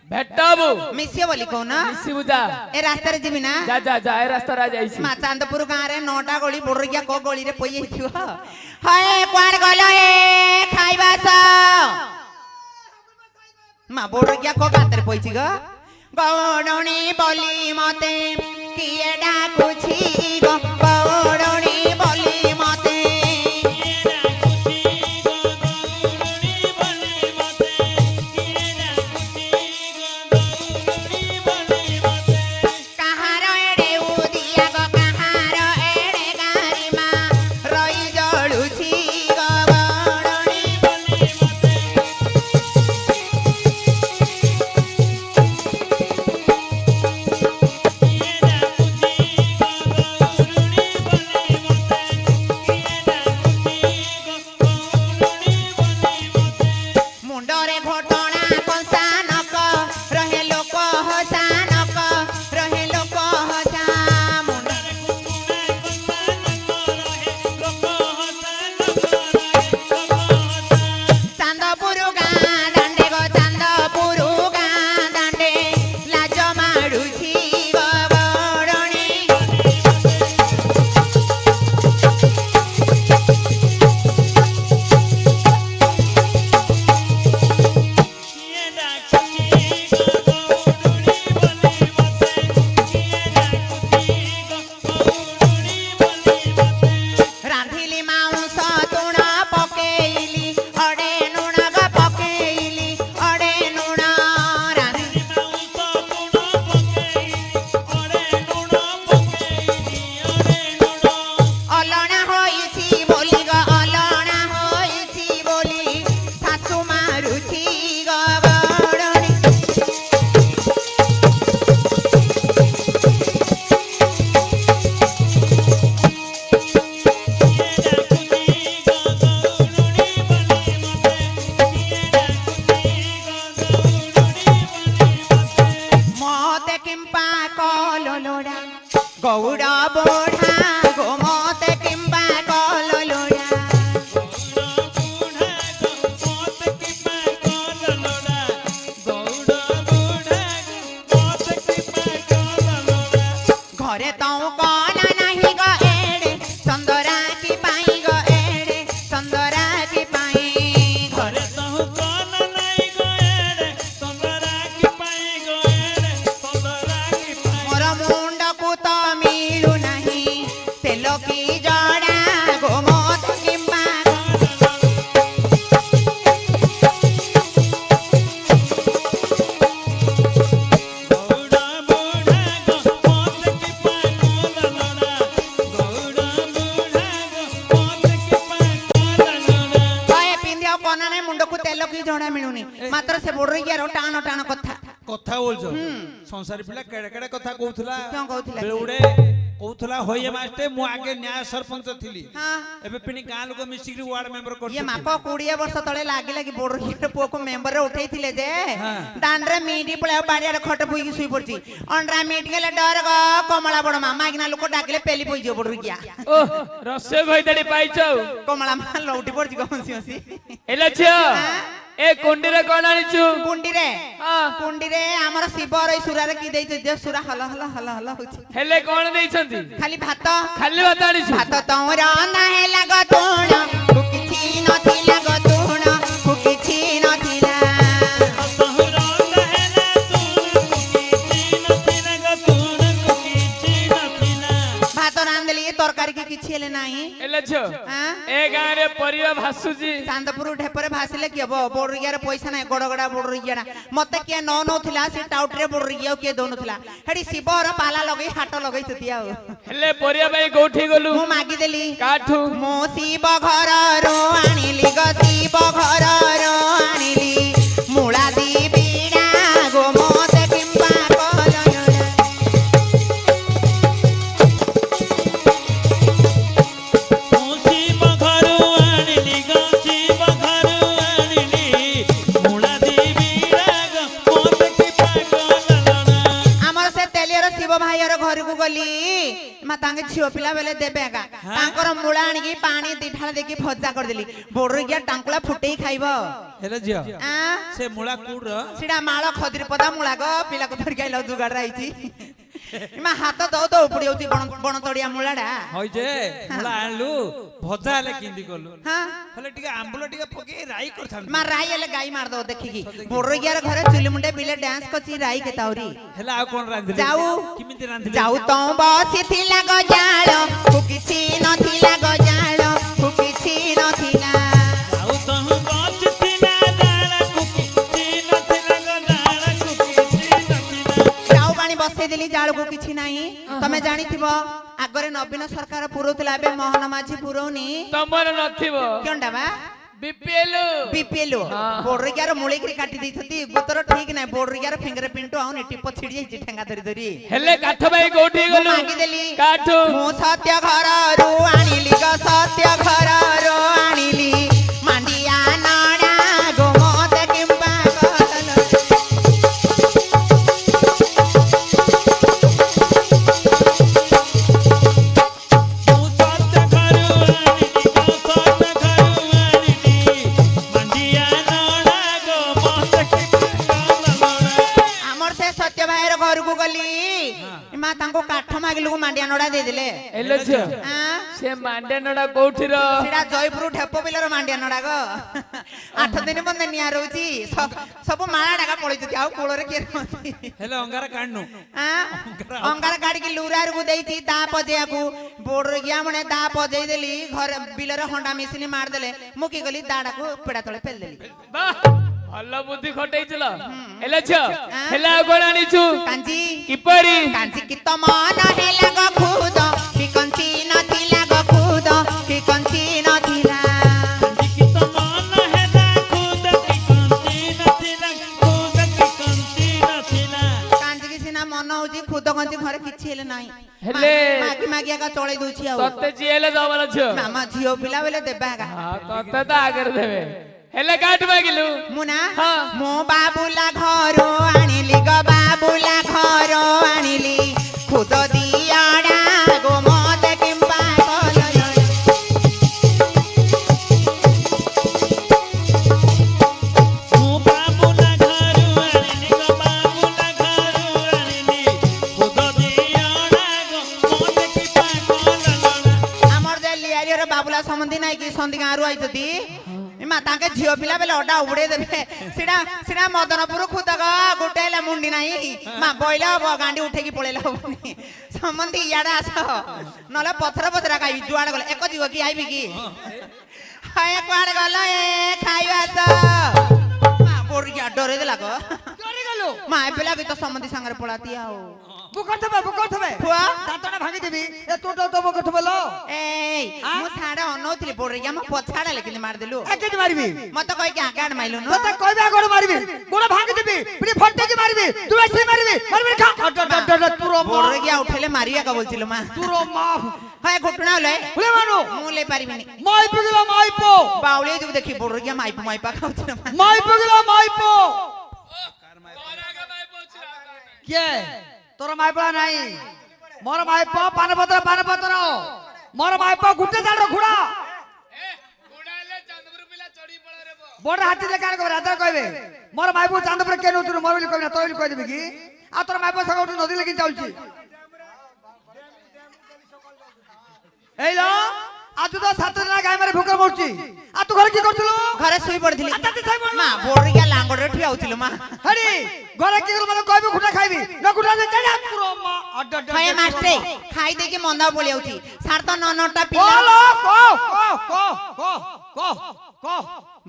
ଭେଟବୁ ମିଶିବ ବୋଲି କହୁନ ମିଶିବୁ ଯା ଏ ରାସ୍ତାରେ ଯିବି ନା ଯା ଯା ଯା ଏ ରାସ୍ତାରେ ଯାଇଛି ମା ଚାନ୍ଦପୁର ଗାଁରେ 9ଟା ଗଳି ବୋରିକିଆ କୋ ଗଳିରେ ପଇ ଯାଇଥିବ ହଏ କୁଆଡେ ଗଲ ଏ ଖାଇବା ଆସ ମା ବୋରିକିଆ କୋ ଗାତରେ ପଇଛି ଗ ଗୌଡଣୀ ବୋଲି ମତେ କିଏ ଡାକୁଛି ଗ ଗୌଡଣୀ ବୋଲି ମତେ କାହାର ଏଡେ ଉଦିଆ ଗ କାହାର ଏଡେ ଗାରି ମା ରଇ ଜଳୁଛି ଗ ଗୌଡଣୀ ମୁଣ୍ଡରେ ଘଟଣା କଂସାନକ ରହେ ଲୋକ ହସାନକ ରହେ ଲୋକ ହସା ମୁଣ୍ଡରେ ଚାନ୍ଦପୁର ଗାଁ ଦାଣ୍ଡେ ଗ ଚାନ୍ଦପୁର ଗାଁ ଦାଣ୍ଡେ ଲାଜ ମାଡୁଛି ଗ ବରଣୀ ରାନ୍ଧିଲି ମାଉଁସ ତୁଣ ପକେଇଲି ଅଡେ ଲୁଣ ଗ ପକେଇଲି ଅଡେ ଲୁଣ ରାନ୍ଧିଲି ଅଲଣା ହୋଇଛି ବୋଲି ଗ ଅଲଣା ହୋଇଛି ବୋଲି ଶାଶୁ ମାରୁଛି ଗ ଗଡଣି ମତେ କିମ୍ପା କଲ ଲୋଡ଼ା ଗୌଡ଼ ବୋଢା ଗো ମତେ କିମ୍ପା କଲ ଲୋଡ଼ା ଘରେ ତଉ କନ ନାହିଁ ଗ ଏଡେ ଚନ୍ଦରା କି ପାଇଁ ଗ ଏଡେ ଚନ୍ଦରା କି ପାଇଁ ଘରେ ମୋର ମୁଣ୍ଡକୁ ତ ମିଳୁ ନାହିଁ ତେଲ କି ଜଡ଼ା ଗো ମତେ କିମ୍ପା କଏ ପିନ୍ଧି ଆଉ କନା ନାହିଁ ମୁଣ୍ଡକୁ ତେଲ କି ଜଣା ମିଳୁନି ମାତ୍ର ସେ ବୋରିକିଆର ଟାଣ ଟାଣ କଥା କଥା ବୋଲଛ ସଂସାରୀ ପିଲା କେଡେ କେଡେ କଥା କହୁଥିଲା କଣ କହୁଥିଲା କି? ବେଉଡେ କହୁଥିଲା ହୋଇ ମାଷ୍ଟେ ମୁଁ ଆଗେ ନ୍ୟାୟ ସରପଞ୍ଚ ଥିଲି ହଁ ଏବେ ପିଣି ଗାଁ ଲୋକ ମିଶିକି ୱାର୍ଡ ମେମ୍ବର ଇଏ କରୁଛନ୍ତି ମାପ 20 ବର୍ଷ ତଳେ ଲାଗିଲା କି ବୋରିକିଆର ପୁଅକୁ ମେମ୍ବରରେ ଉଠେଇଥିଲେ ଯେ ହଁ। ଦାଣ୍ଡରେ ମିଟି ପଳେଇ ବାଡିଆରେ ଖଟ ପୁଇକି ଶୋଇ ପଡିଛି ଅଣ୍ଡରା ମିଟି ଗଲେ ଡର ଗ କମଳା ବଡ ମା ମାଗିନା ଲୋକ ଡାକିଲେ ପେଲି ପଇଯିବ ବୋରିକିଆ ଓ ରସ୍ୟ ଘଇତାଡି ପାଇଛ ଆଉ କମଳା ମା ଲଉଟି ପଡିଛି ହସି ହସି ହେଲେ ଝିଅ ଏ କୁଣ୍ଡିରେ କଣ ଆଣିଛୁ କୁଣ୍ଡିରେ ହଁ କୁଣ୍ଡିରେ ଆମର ଶିବର ଏଇ ସୁରାରେ କି ଦେଇছে ଯେ ସୁରା ହଲ ହଲ ହଲ ହଲ ହଉଛି ହେଲେ କଣ ଦେଇଛନ୍ତି ଖାଲି ଭାତ ଖାଲି ଭାତ ଆଣିଛୁ ଭାତ ତୋର ନା ହେଲା ଗତୁଣ କୁ କିଛି ନଥିଲା ଗତୁଣ କୁ କିଛି ନଥିଲା ଭାତ ରାନ୍ଧିଲି ତରକାରୀ କି କିଛି ହେଲେ ହେଲେ ନାହିଁ ହେଲେ ଝିଅ ଆଁ? ଏ ଗାଁରେ ପରିବା ଭାସୁଛି ଚାନ୍ଦପୁର ଢେପରେ ଭାସିଲେ କିଏ ହବ ବୋଡରିଗାର ପଇସା ନାହିଁ ଗଡଗଡା ବୋଡରିଗିଆ ମତେ କିଏ ନ ନଉଥିଲା ସେ ଟାଉଟରେ ବୋଡରିଗିଆ କିଏ ଦଉନଥିଲା ହେଠି ଶିବର ପାଲା ଲଗେଇ ହାଟ ଲଗେଇଛନ୍ତି ଆଉ ହେଲେ ପରିବା ପାଇଁ କୋଉଠି ଗଲୁ ମୁଁ ମାଗିଦେଲି କାଠୁ ମୁଁ ଶିବ ଘରରୁ ଆଣିଲି ଗ ଶିବ ଘରରୁ ଆଣିଲି ମୂଳା ଦି ବିଡ଼ା ଗୋମତେ କିମ୍ବା କଲରା ମୁଁ ଶିବ ଘରୁ ଆଣିଲି ଗ ଶିବ ଘରୁ ଆଣିଲି ମୂଳା ଦେବୀ ରାଗ ମୋତେ କି ପାଗଳ ଆମର ସେ ତେଲିଆର ଶିବ ଭାଇର ଘରକୁ ଗଲି ମା ତାଙ୍କେ ଝିଅ ପିଲା ବେଲେ ଦେବେ ଏକା ତାଙ୍କର ମୂଳା ଆଣିକି ପାଣି ଦିଠାଳ ଦେଇକି ଭଜା କରିଦେଲି ବୋଡରିଗିଆ ଟାଙ୍କୁଳା ଫୁଟେଇ ଖାଇବ ହେଲେ ଝିଅ ଆଁ ସେ ମୂଳା କୋଉର ସେଟା ମାଳ ଖଦିରି ପଦା ମୂଳା ଗ ପିଲାକୁ ଧରିକି ଆଇଲା ଦୁଗାଡ ଆଇଛି ମା ହାତ ଦଉ ଦଉ ପଡି ଯାଉଛି ବଣ ତଳିଆ ମୂଳାଟା ହଇ ଯେ ମୂଳା ଆଣିଲୁ ଭଜା ହେଲେ କେମିତି କଲୁ ହଁ ହେଲେ ଟିକେ ଆମ୍ବୁଲ ଟିକେ ପକେଇ ରାଇ କରିଥାନ୍ତୁ ମା ରାଇ ହେଲେ ଗାଈ ମାରିଦବ ଦେଖିକି ବୋଡରିଗିଆର ଘରେ ଚୁଲି ମୁଣ୍ଡେ ବିଲେ ଡ୍ୟାନ୍ସ କରୁଛି ରାଇ କେତେ ଆହୁରି ହେଲେ ଆଉ କଣ ରାନ୍ଧିଲେ ଯାଉ କେମିତି ରାନ୍ଧିଲେ ଯାଉ ତ ବସିଥିଲା ଗଜାଳ କିଛି ନଥିଲା ଗଜାଳ କିଛି ନଥିଲା ଆଉ ତହୁ ବଞ୍ଚିଥିଲା ଜାଳକୁ କିଛି ନଥିଲା ଜାଳକୁ କିଛି ନଥିଲା ଯାଉ ପାଣି ବସେଇଦେଲି ଜାଳକୁ କିଛି ନାହିଁ ତମେ ଜାଣିଥିବ ଆଗରେ ନବୀନ ସରକାର ପୁରଉଥିଲା ଏବେ ମୋହନ ମାଝୀ ପୁରଉନି ତମର ନଥିବ କେଉଁଟା ବା ବିପିଏଲ ବୋଡରିଗାର ମୂଳିକିରି କାଟି ଦେଇଛନ୍ତି ଗୁତର ଠିକ ନାହିଁ ବୋଡରିଗାର ଫିଙ୍ଗର ପ୍ରିଣ୍ଟ ଆଉନି ଟିପ ଛିଡି ଯାଇଛି ଠେଙ୍ଗା ଧରି ଧରି ହେଲେ କାଠ ପାଇଁ କୋଉଠି ମୁଁ ଗଲୁ ମାଗିଦେଲି କାଠୁ ମୁଁ ସତ୍ୟ ଘରରୁ ଆଣିଲି ଗ ସତ୍ୟ ଘରରୁ ଆଣିଲି ମାଣ୍ଡିଆ ନଡା ଗୋମତେ କିମ୍ବା କଲରା ମୁଁ ସତ୍ୟ ଘରୁ ଆଣିଲି ଗ ସତ୍ୟ ଘରୁ ଆଣିଲି ମାଣ୍ଡିଆ ନଡ଼ା ଗো ମୋତେ କି ପାଗଳ ଆମର ସେ ସତ୍ୟ ଭାଇର ଘରକୁ ଗଲି ମା ତାଙ୍କୁ କାଠ ମାଗିଲକୁ ମାଣ୍ଡିଆ ନଡା ଦେଇଦେଲେ ହେଲେ ଝିଅ ଆଁ? ସେ ମାଣ୍ଡିଆ ନଡା କୋଉଠିର ସେଟା ଜୟପୁର ଢେପ ବିଲର ମାଣ୍ଡିଆ ନଡା ଗ 8 ଦିନ ବନ୍ଦେ ନିଆଁ ରହୁଛି ସବୁ ମାଳା ଡାକା ପଳେଇଛନ୍ତି ଆଉ କୂଳରେ କିଏ ରହନ୍ତି ହେଲେ ଅଙ୍ଗାର କାଢନୁ ଆଁ? ଅଙ୍ଗାର କାଢିକି ଲୁରାରକୁ ଦେଇଛି ତା ପଜେଇବାକୁ ବୋର୍ଡରେ ଗିଆ ମନେ ତା ପଜେଇ ଦେଲି ଘରେ ବିଲରେ ହଣ୍ଡା ମିଶିନି ମାରିଦେଲେ ମୁଁ କି ଗଲି ଦାଡାକୁ ପେଡା ତଳେ ପେଲିଦେଲି ବାଃ ଭଲ ବୁଦ୍ଧି ଖଟେଇଥିଲ ହେଲେ ଝିଅ ହେଲେ ଆଉ କଣ ଆଣିଛୁ କାଞ୍ଜି କିପରି କାଞ୍ଜି କି ତ ମନ ହେଲା ଗ ଖୁଦ କି କଞ୍ଚି ନଥିଲା ଗ ଖୁଦ କି କଞ୍ଚି ନଥିଲା ଗୀତ ମନ ହେଲା ଖୁଦ କି କଞ୍ଚି ନଥିଲା ଖୁଦ କି କଞ୍ଚି ନଥିଲା କାଞ୍ଜି କି ସିନା ମନ ହଉଛି ଖୁଦ କଞ୍ଚି ଘରେ କିଛି ହେଲେ ନାହିଁ ହେଲେ- ମାଗି ମାଗି ଏକା ଚଳେଇ ଦଉଛି ଆଉ ତତେ ଯିଏ ହେଲେ ଦବଲ ଝିଅ ମାମା ଝିଅ ପିଲା ବେଲେ ଦେବା ଏକା ତତେ ତ ଆଗରେ ଦେବେ ହେଲେ କାଠୁ ମାଗିଲୁ ମୁଁ ନା ହଁ। ମୁଁ ବାବୁଲା ଘରୁ ଆଣିଲି ଗ ବାବୁଲା ଘରୁ ଆଣିଲି ଖୁଦ ଦିଅଡା ଗୋମତେ କିମ୍ବା କଲରା ମୁଁ ବାବୁଲା ଘରୁ ଆଣିଲି ଗୋ ବାବୁଲା ଘରୁ ଆଣିଲି ଖୁଦ ଦିଅଣା ଗୋ ମୋତେ କି ପାଗଳ ଆମର ଯେ লিয়ারির বাবুলা সম্বন্ধী নাই কি সন্ধি গাঁরু আইছতি মা তাকে ঝিও পিলা বেলে অডা উড়ে দেবে সেটা সেটা মদনপুর খুদগ গোটে হেলে মুন্ডি নাই মা বইলে হব গাঁডি উঠেকি পড়েলে হবনি সম্বন্ধী ইয়াড়ে আস নহলে পথরে পথরা খাইবি যুয়াড়ে গলে এক জিও কি আইবি কি হয়ে কুয়াড়ে গল এ খাইবা আস মা পড়িয়া ডরে দেলা গো ডরে গেলো মা এ পিলা কি তো সম্বন্ধী সাঙ্গরে পড়াতি আও বুকথবে ফুয়া দাঁতটা ভাঙি দিবি এ তোটা তো বুকথবে লো এই মু সাড়ে অনৌଥିଲି পড়িয়া মো পছাড়ে লেকিন মার দেলু একেটি মারিবি মতে কই কি আগাড় মাইলু ন তোতে কইবে আগড় মারিবি গোড় ভাঙি দিবি পুরি ফটকে মারিবি তুই আসি মারিবি মারিবি খা তুর মা পড়ে গিয়া উঠেলে মারিয়া কা বলছিল মা তুর মা হয় ঘটনা হলে উলে মানু মু লে পারিবিনি মাইপো গেল মাইপো বাউলে যুগ দেখি পড়ে গিয়া মাইপা খাউছিল মা মাইপো গেল মাইপো কে তোর মাইপা নাই মোর মাইপো পানপত্র মোর মাইপো গুটে জাড় ঘুড়া বড় হাতি লে কার কবে রাতে কইবে মোর মাইপো চাঁদপুর কেন তুই মোর বলি কইবে না তোর কই দিবি কি আর তোর মাইপো সঙ্গে উঠে নদী লাগি চালছি এই লো আজ তো সাত দিন গায় মারে ভুকে মরছি আর তুই ঘরে কি করছিস ঘরে শুই পড়িছিলি আচ্ছা, তুই শুই পড়লু? মা পড়ে গিয়া লাঙ্গড়ে ঠিয়া হউছিল মা হরি ঘরে কি করব কইবে খুঁটা খাইবি না খুঁটা দে যা পুরো মা আড্ড হয়ে মাস্টে খাই ଦେଇକି ମନ୍ଦା ପଳେଇ ଯାଉଛି ସାର ତ ନନଟା ପିଲା বলো ক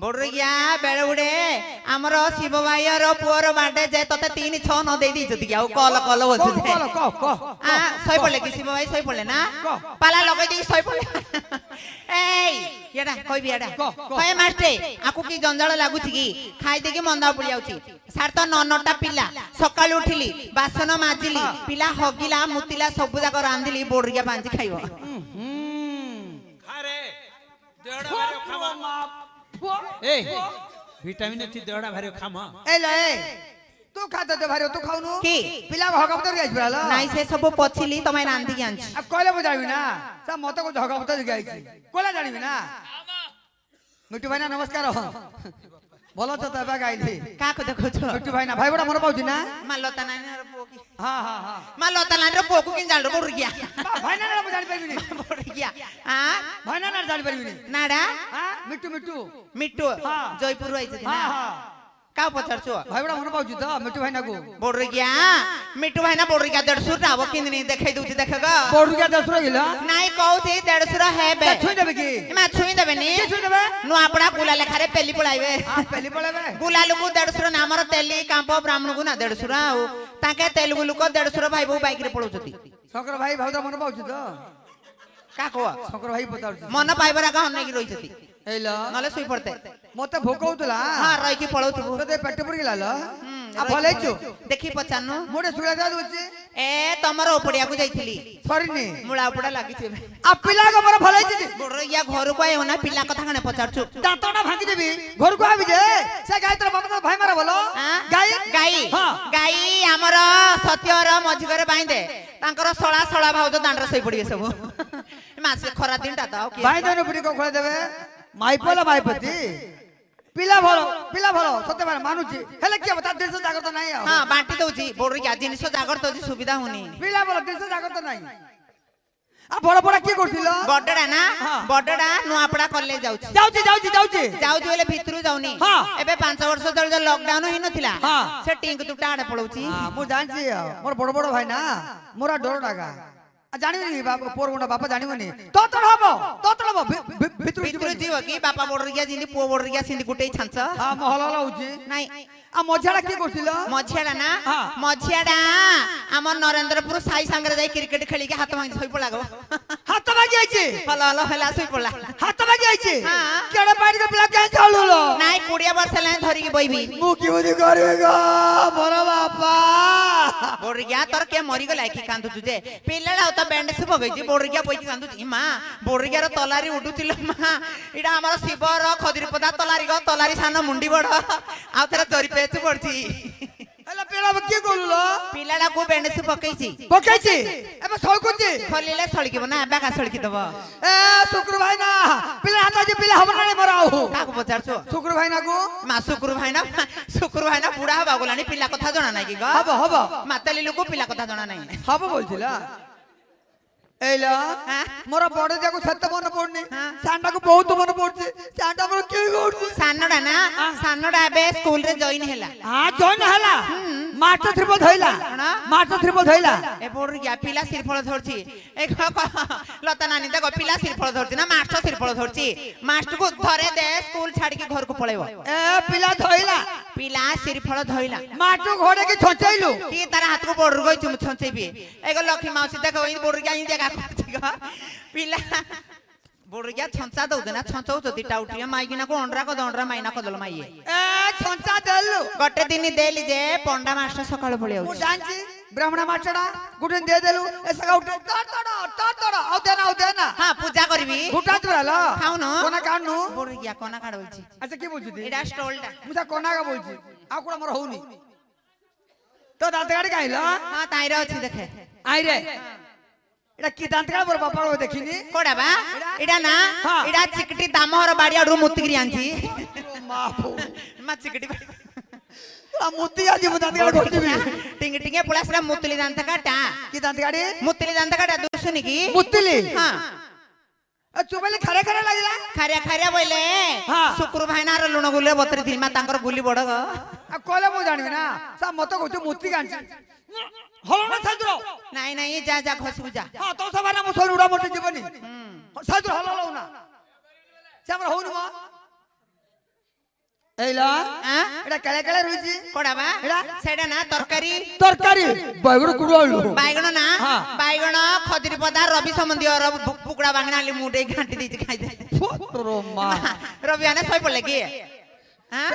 বড়রিয়া বেড়ে উড়ে আমার শিব ভাইর পুଅର বার্থডে যে তোতে 3-6 ন দেই দিছতি কি আউ কল কল বলছু যে ক সই পড়লে কি শিব ভাই সই পড়লে না পালা লগাই দিই সই পড়লে এই এডা কইবি এডা কয় মাস্টে আকু কি জঞ্জাল লাগুছি কি খাই ଦେଇକି মন্দা পড়ি যাଉଛି সার তো ননটা পিলা সকাল উঠিলি বাসন মাজিলি পিলা হগিলা মুতিলা সবু যাক রাঁধিলি বড়রিয়া পাঞ্জি খাইব আরে দেড়া ভারে খামা এই ভিটামিন আছে দেড়া ভারে খামা এই লে তু খাতে দে ভারে তু খাউনু কি পিলা হগাবতর গাইছ বলা নাই সে সবু পছিলি তোমায় রাঁধিকি আনছি আ কইলে বুঝাইবি না সা মতে কো হগাবতর গাইছি কোলা জানিবি না মিটু ভাই না নমস্কার বলো তো তবে গাইলি কাকু দেখুছ মিটু ভাই না ভাই বড় মনে পাউছি না মালতা নানির পুଅ কি হ্যাঁ মালতা নানির পুଅକୁ কিন জানো বড়রিয়া ভাই না না জানি পাইবি নি বড়রিয়া ভাই না না জানি পাইবি নি নাডা হ্যাঁ মিটু মিট্টু হ্যাঁ। জয়পুর আইছে না হ্যাঁ কাউ পচারছো ভাই বড় মনে পাউছি তো মিটু ভাই না গো বড়রিয়া মিট্টু ভাই না বড়রিয়া 150 টা কিননি দেখাই দউছি দেখ গো বড় গিয়া 10 রহিলা নাই কউছি 150 হেবে ছুই দেবে কি মা ছুই দেবে নি কি ছুই দেবে নুয়াপড়া গুলা লেখারে পেলি পড়াইবে পেলি পড়াবে গুলালুকু 150 না ଆମର ତେଲି କାମ୍ପ ବ୍ରାହ୍ମଣକୁ ନା 150 ଆଉ ତାଙ୍କେ ତେଲୁଗୁ ଲୋକ 150 ଭାଇ ବୋଉ ବାଇକ ରେ ପଳଉଛନ୍ତି ଶଙ୍କର ଭାଇ ଭାଉଜ ମନେ ପାଉଛୁ ତ କା କୋ ଶଙ୍କର ଭାଇ ପଚାରୁଛି ମନ ପାଇବାର କା ଅନେଇକି ରହିଛନ୍ତି ହେଇଲ ନଲେ ଶୋଇ ପଡତେ ମତେ ଭୋକ ହଉଥିଲା ହଁ ରହିକି ପଳଉଥିବୁ ତତେ ପେଟ ପୁରି ଗଲା ଲ आ भलेछु देखी पचानु मोडे सुला जा दोची ए तमरो उपडिया को जाइथिली सरीनी मुळा उपडा लागिছে आ पिला को मोर भलेछि बोर या घर को आयो ना पिला कथा कने पचारछु दांतटा भांगी देबी घर को आबी जे से गाय तोर बाबा भाई मारा बोलो गाय गाय हां गाय हमर सत्यर मझगरे बाई दे तांकर सळा सळा भाउज दांडर सई पडिए सब मासे खरा दिनटा त भाई दोनो पुडी को खोला देबे माइपला माइपति पिला भलो सत्य माने मानुची हेले के बता देश जागर तो नाही हां बांटी दउची बोर या जिनिस जागर तो सुविधा होनी पिला भलो देश जागर तो नाही आ बड़ बड़ की करथिलो बडडा ना बडडा नुआपडा कॉलेज जाउची जाउची बोले भितरु जाउनी एबे 5 वर्ष तळ जे लॉकडाउन होई नथिला से टिंक तुटा आडे पळौची हां मु जानची मोर बड़ बड़ भाई ना मोरा डर डागा आ जानिबनी बाप पोरगुंडा बापा जानिबनी तो हबो भितरु जीव की बापा बोडरिया जिंदी पो बोडरिया सिंदी गुटे छांच हां महला होउची नाही आ मझाडा की करथिलो मझियाडा ना मझियाडा हमर नरेंद्रपुर साई संगरे जाई क्रिकेट खेली के हाथ भांगी सोई पळागो हाथ भांगी आइची हलो हला सोई पळा हाथ भांगी आइची केडे पाडी के पिला के चालुलो नाही 20 वर्ष लाइन धरी के बइबी मु की बुद्धि करेगा बड़ा बापा बोडरिया तोर के मरी गला की कांदु तुजे पिल्लाडा त बैंडेज पगैची बोडरिया पई कांदु मा बोडरिया रो तलारी उडुतिलो मा इडा हमर शिवर खदिरपदा तलारी सान मुंडी बड आ तेरा तोरी पेच पड़ची हला पेड़ा के कोलुलो पिल्लाडा को बैंडेज पकैची एबे सळकुची खलिले सळकी बना एबे का सळकी दबो ए शुक्र भाई ना पिला हाथ जे पिला हमर ने मराऊ काको पचारछो शुक्र भाई ना को मा शुक्र भाई ना बुढ़ा हबा गोलानी पिल्ला कथा जणा नाही की ग हबो मातली लोक पिल्ला कथा जणा नाही हबो बोलथिला एला मोर बड़ जाको सत्य मन पड़नी सांडा को बहुत मन पड़ছে सांडा मोर के करछ सानडा ना सानडा बे स्कूल रे जॉइन हैला हां जॉइन हैला मास्टर त्रिपल धइला ए बोर या पिला सिरफळ धरची एक लता नानी देखो पिला सिरफळ धरची ना मास्टर सिरफळ धरची मास्टर को धरे दे स्कूल छाड़ के घर को पळेबो ए पिला धइला पिला सिरफळ धइला मास्टर घोड़े के छचैलु की तारा हाथ को बोर गई तुम छचैबी एगो लक्ष्मी माउसी देखो इन बोर गई देखा पिला बोडरिया छंचा दउदे ना छंचौ तो दिटा उठिया माइगिना को अंडरा को दंडरा माइना को दल माइए ए छंचा देलु गटे दिन देली जे पंडा मास्टर सकाळ पळियो मु जानची ब्राह्मण मास्टरा गुटन दे देलु ए सका उठ तड़ आउ देना हां पूजा करबी गुटा तुरालो खाऊ न कोना काढनु बोडरिया कोना काढ बोलची अच्छा की बोलची एडा स्टॉलडा मुसा कोना का बोलची आ कोना मोर होउनी तो दांत गाडी काइला हां ताईरा अछि देखे आई रे एडा की दांत गाडी मोर बापा को देखिनी कोडा बा एडा ना एडा चिकटी दामहर बाडियाडू मुत्तिगिरी आंची माफो मा चिकटी आ मुत्ती आजी दांत गाडी करतीबी टिंग टिंगे पुलासरा मुत्तली दांत काटा की दांत गाडी मुत्तली दांत काटा दुसुनी की मुत्तली हां आ चुबले खरे लागला खारिया बोले शुक्र भाईना लुण गुले बतरी थी मा तांकर गुली बड़ ग ଆଉ କହିଲେ ମୁଁ ଜାଣିବି ନା ସା ମତେ କହୁଛୁ ମୂର୍ତ୍ତି କାଣିଛି ହଲ ନା ସାଇଦୁର ନାଇଁ ନାଇଁ ଯା ଯା ଘଷିବୁ ଯା ହଁ ତୋ ସଭା ନା ମୋ ଶରୀର ଉଡ଼ା ମତେ ଯିବନି ସାଇଦୁର ହଲ ହଲ ନା ସେ ଆମର ହଉନି ମ এইলা আঁ? এটা কেলে কেলে রইছি কোড়া বা এডা? সেটা না তরকারি তরকারি বাইগুড় কুড়ু আইলো বাইগণ না হ্যাঁ। বাইগণ খদিরি পদা রবি সম্বন্ধীয় পুকুড়া বাঙনা আলি মুডে ঘাঁটি দিয়েছি খাইতে তোর মা রবি আনে শই পড়লে কি হ্যাঁ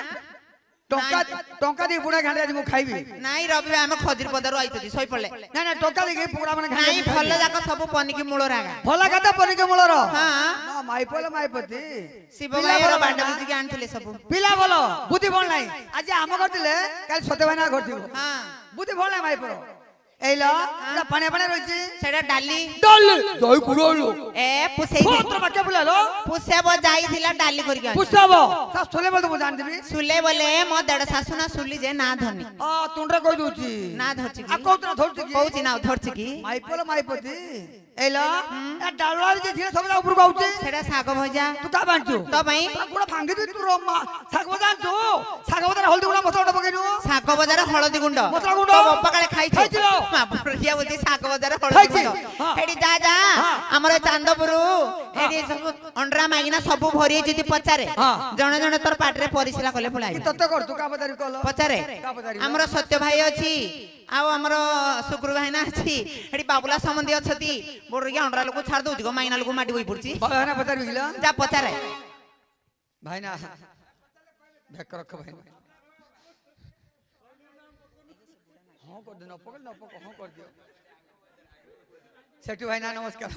টঙ্কা টঙ্কা দিয়ে পুরা ঘাঁটি আজ মু খাইবি নাই রবি আমি খদিরি পদারু আইতদি শই পড়লে না না টঙ্কা দিয়ে পুরা মানে নাই ঘাঁটি ভাল যাক সবু পনিকি মূল রাগা ভলা কথা পনিকে মূলর হ্যাঁ না মাইপল মাইপতি শিব পিলা ভাইয়ের বল বান্ডা না। বুঝিকি আনଥିଲେ সবু পিলা বল বুদ্ধি বল নাই আজ আম করতিলে কাল সতে ভাইনা করতিব হ্যাঁ বুদ্ধি বল নাই মাইপল এইলা এটা পানি পানি রইছি সেটা ডালি ডল জয় কুড়ু আইলো এ পুষেই তোর বাকে বুলালো পুষেব যাইছিলা ডালি করিকি আনি। পুষ্টাব তা চলে বল মু জান দিবি সুলে বলে মো দেড় শাশু না সুলি যে না ধনি আ তুন্ডরা কই দউছি না ধরছি আ কি কৌতরা ধরছি কি কৌছি না ধরছি কি মাইপল মাইপতি এইলা এ ডালওয়ালি যে ঝিরে সবটা উপর গাউছি সেটা শাগ ভজা তু কা বাঁচু তো ভাই গুড়া ভাঙ্গি দি তোর মা শাক জানছু শাক বাজার হলদি গুড়া মশলাটা পকাইনু শাগ বজারে হলদি গুন্ড মশলা গুঁড়ো? তো বাপ্পা কালে খাইছো খাইছিল। মা বড়িয়া বলছি শাগ বজারে হলদি খাইছি। গুন্ড হ্যাঁ। হেডি যা যা হ্যাঁ। আমার চান্দপুরু হেডি সব অন্ডরা মাগিনা সবু ভরি যদি পচারে হ্যাঁ। জଣେ জଣେ তোর পাটরে ପରିସ୍ରା কলে কি পড়াই তত্ত্ব কর তু কা বাজারি কল পচারে কা বাজারি ଆମର ସତ୍ୟ ଭାଇ ଅଛି ଆଉ ଆମର ଶୁକ୍ରୁ ଭାଇନା ଅଛି ହେଠି ବାବୁଲା ସମ୍ବନ୍ଧୀ ଅଛନ୍ତି ବୋଡରିଆ ଅଣ୍ଡରା ଲୋକ ଛାଡି ଦଉଛି ଗো ମାଇନା ଲୋକ ମାଟି ବଇ ପଡୁଛି ভাইনা বাজারি গিলা ଯା ପଚାରେ ভাইনা ভেক রখ ভাইনা হ্যাঁ কর দে নপক হ্যাঁ কর দিও সেটু ভাইনা নমস্কার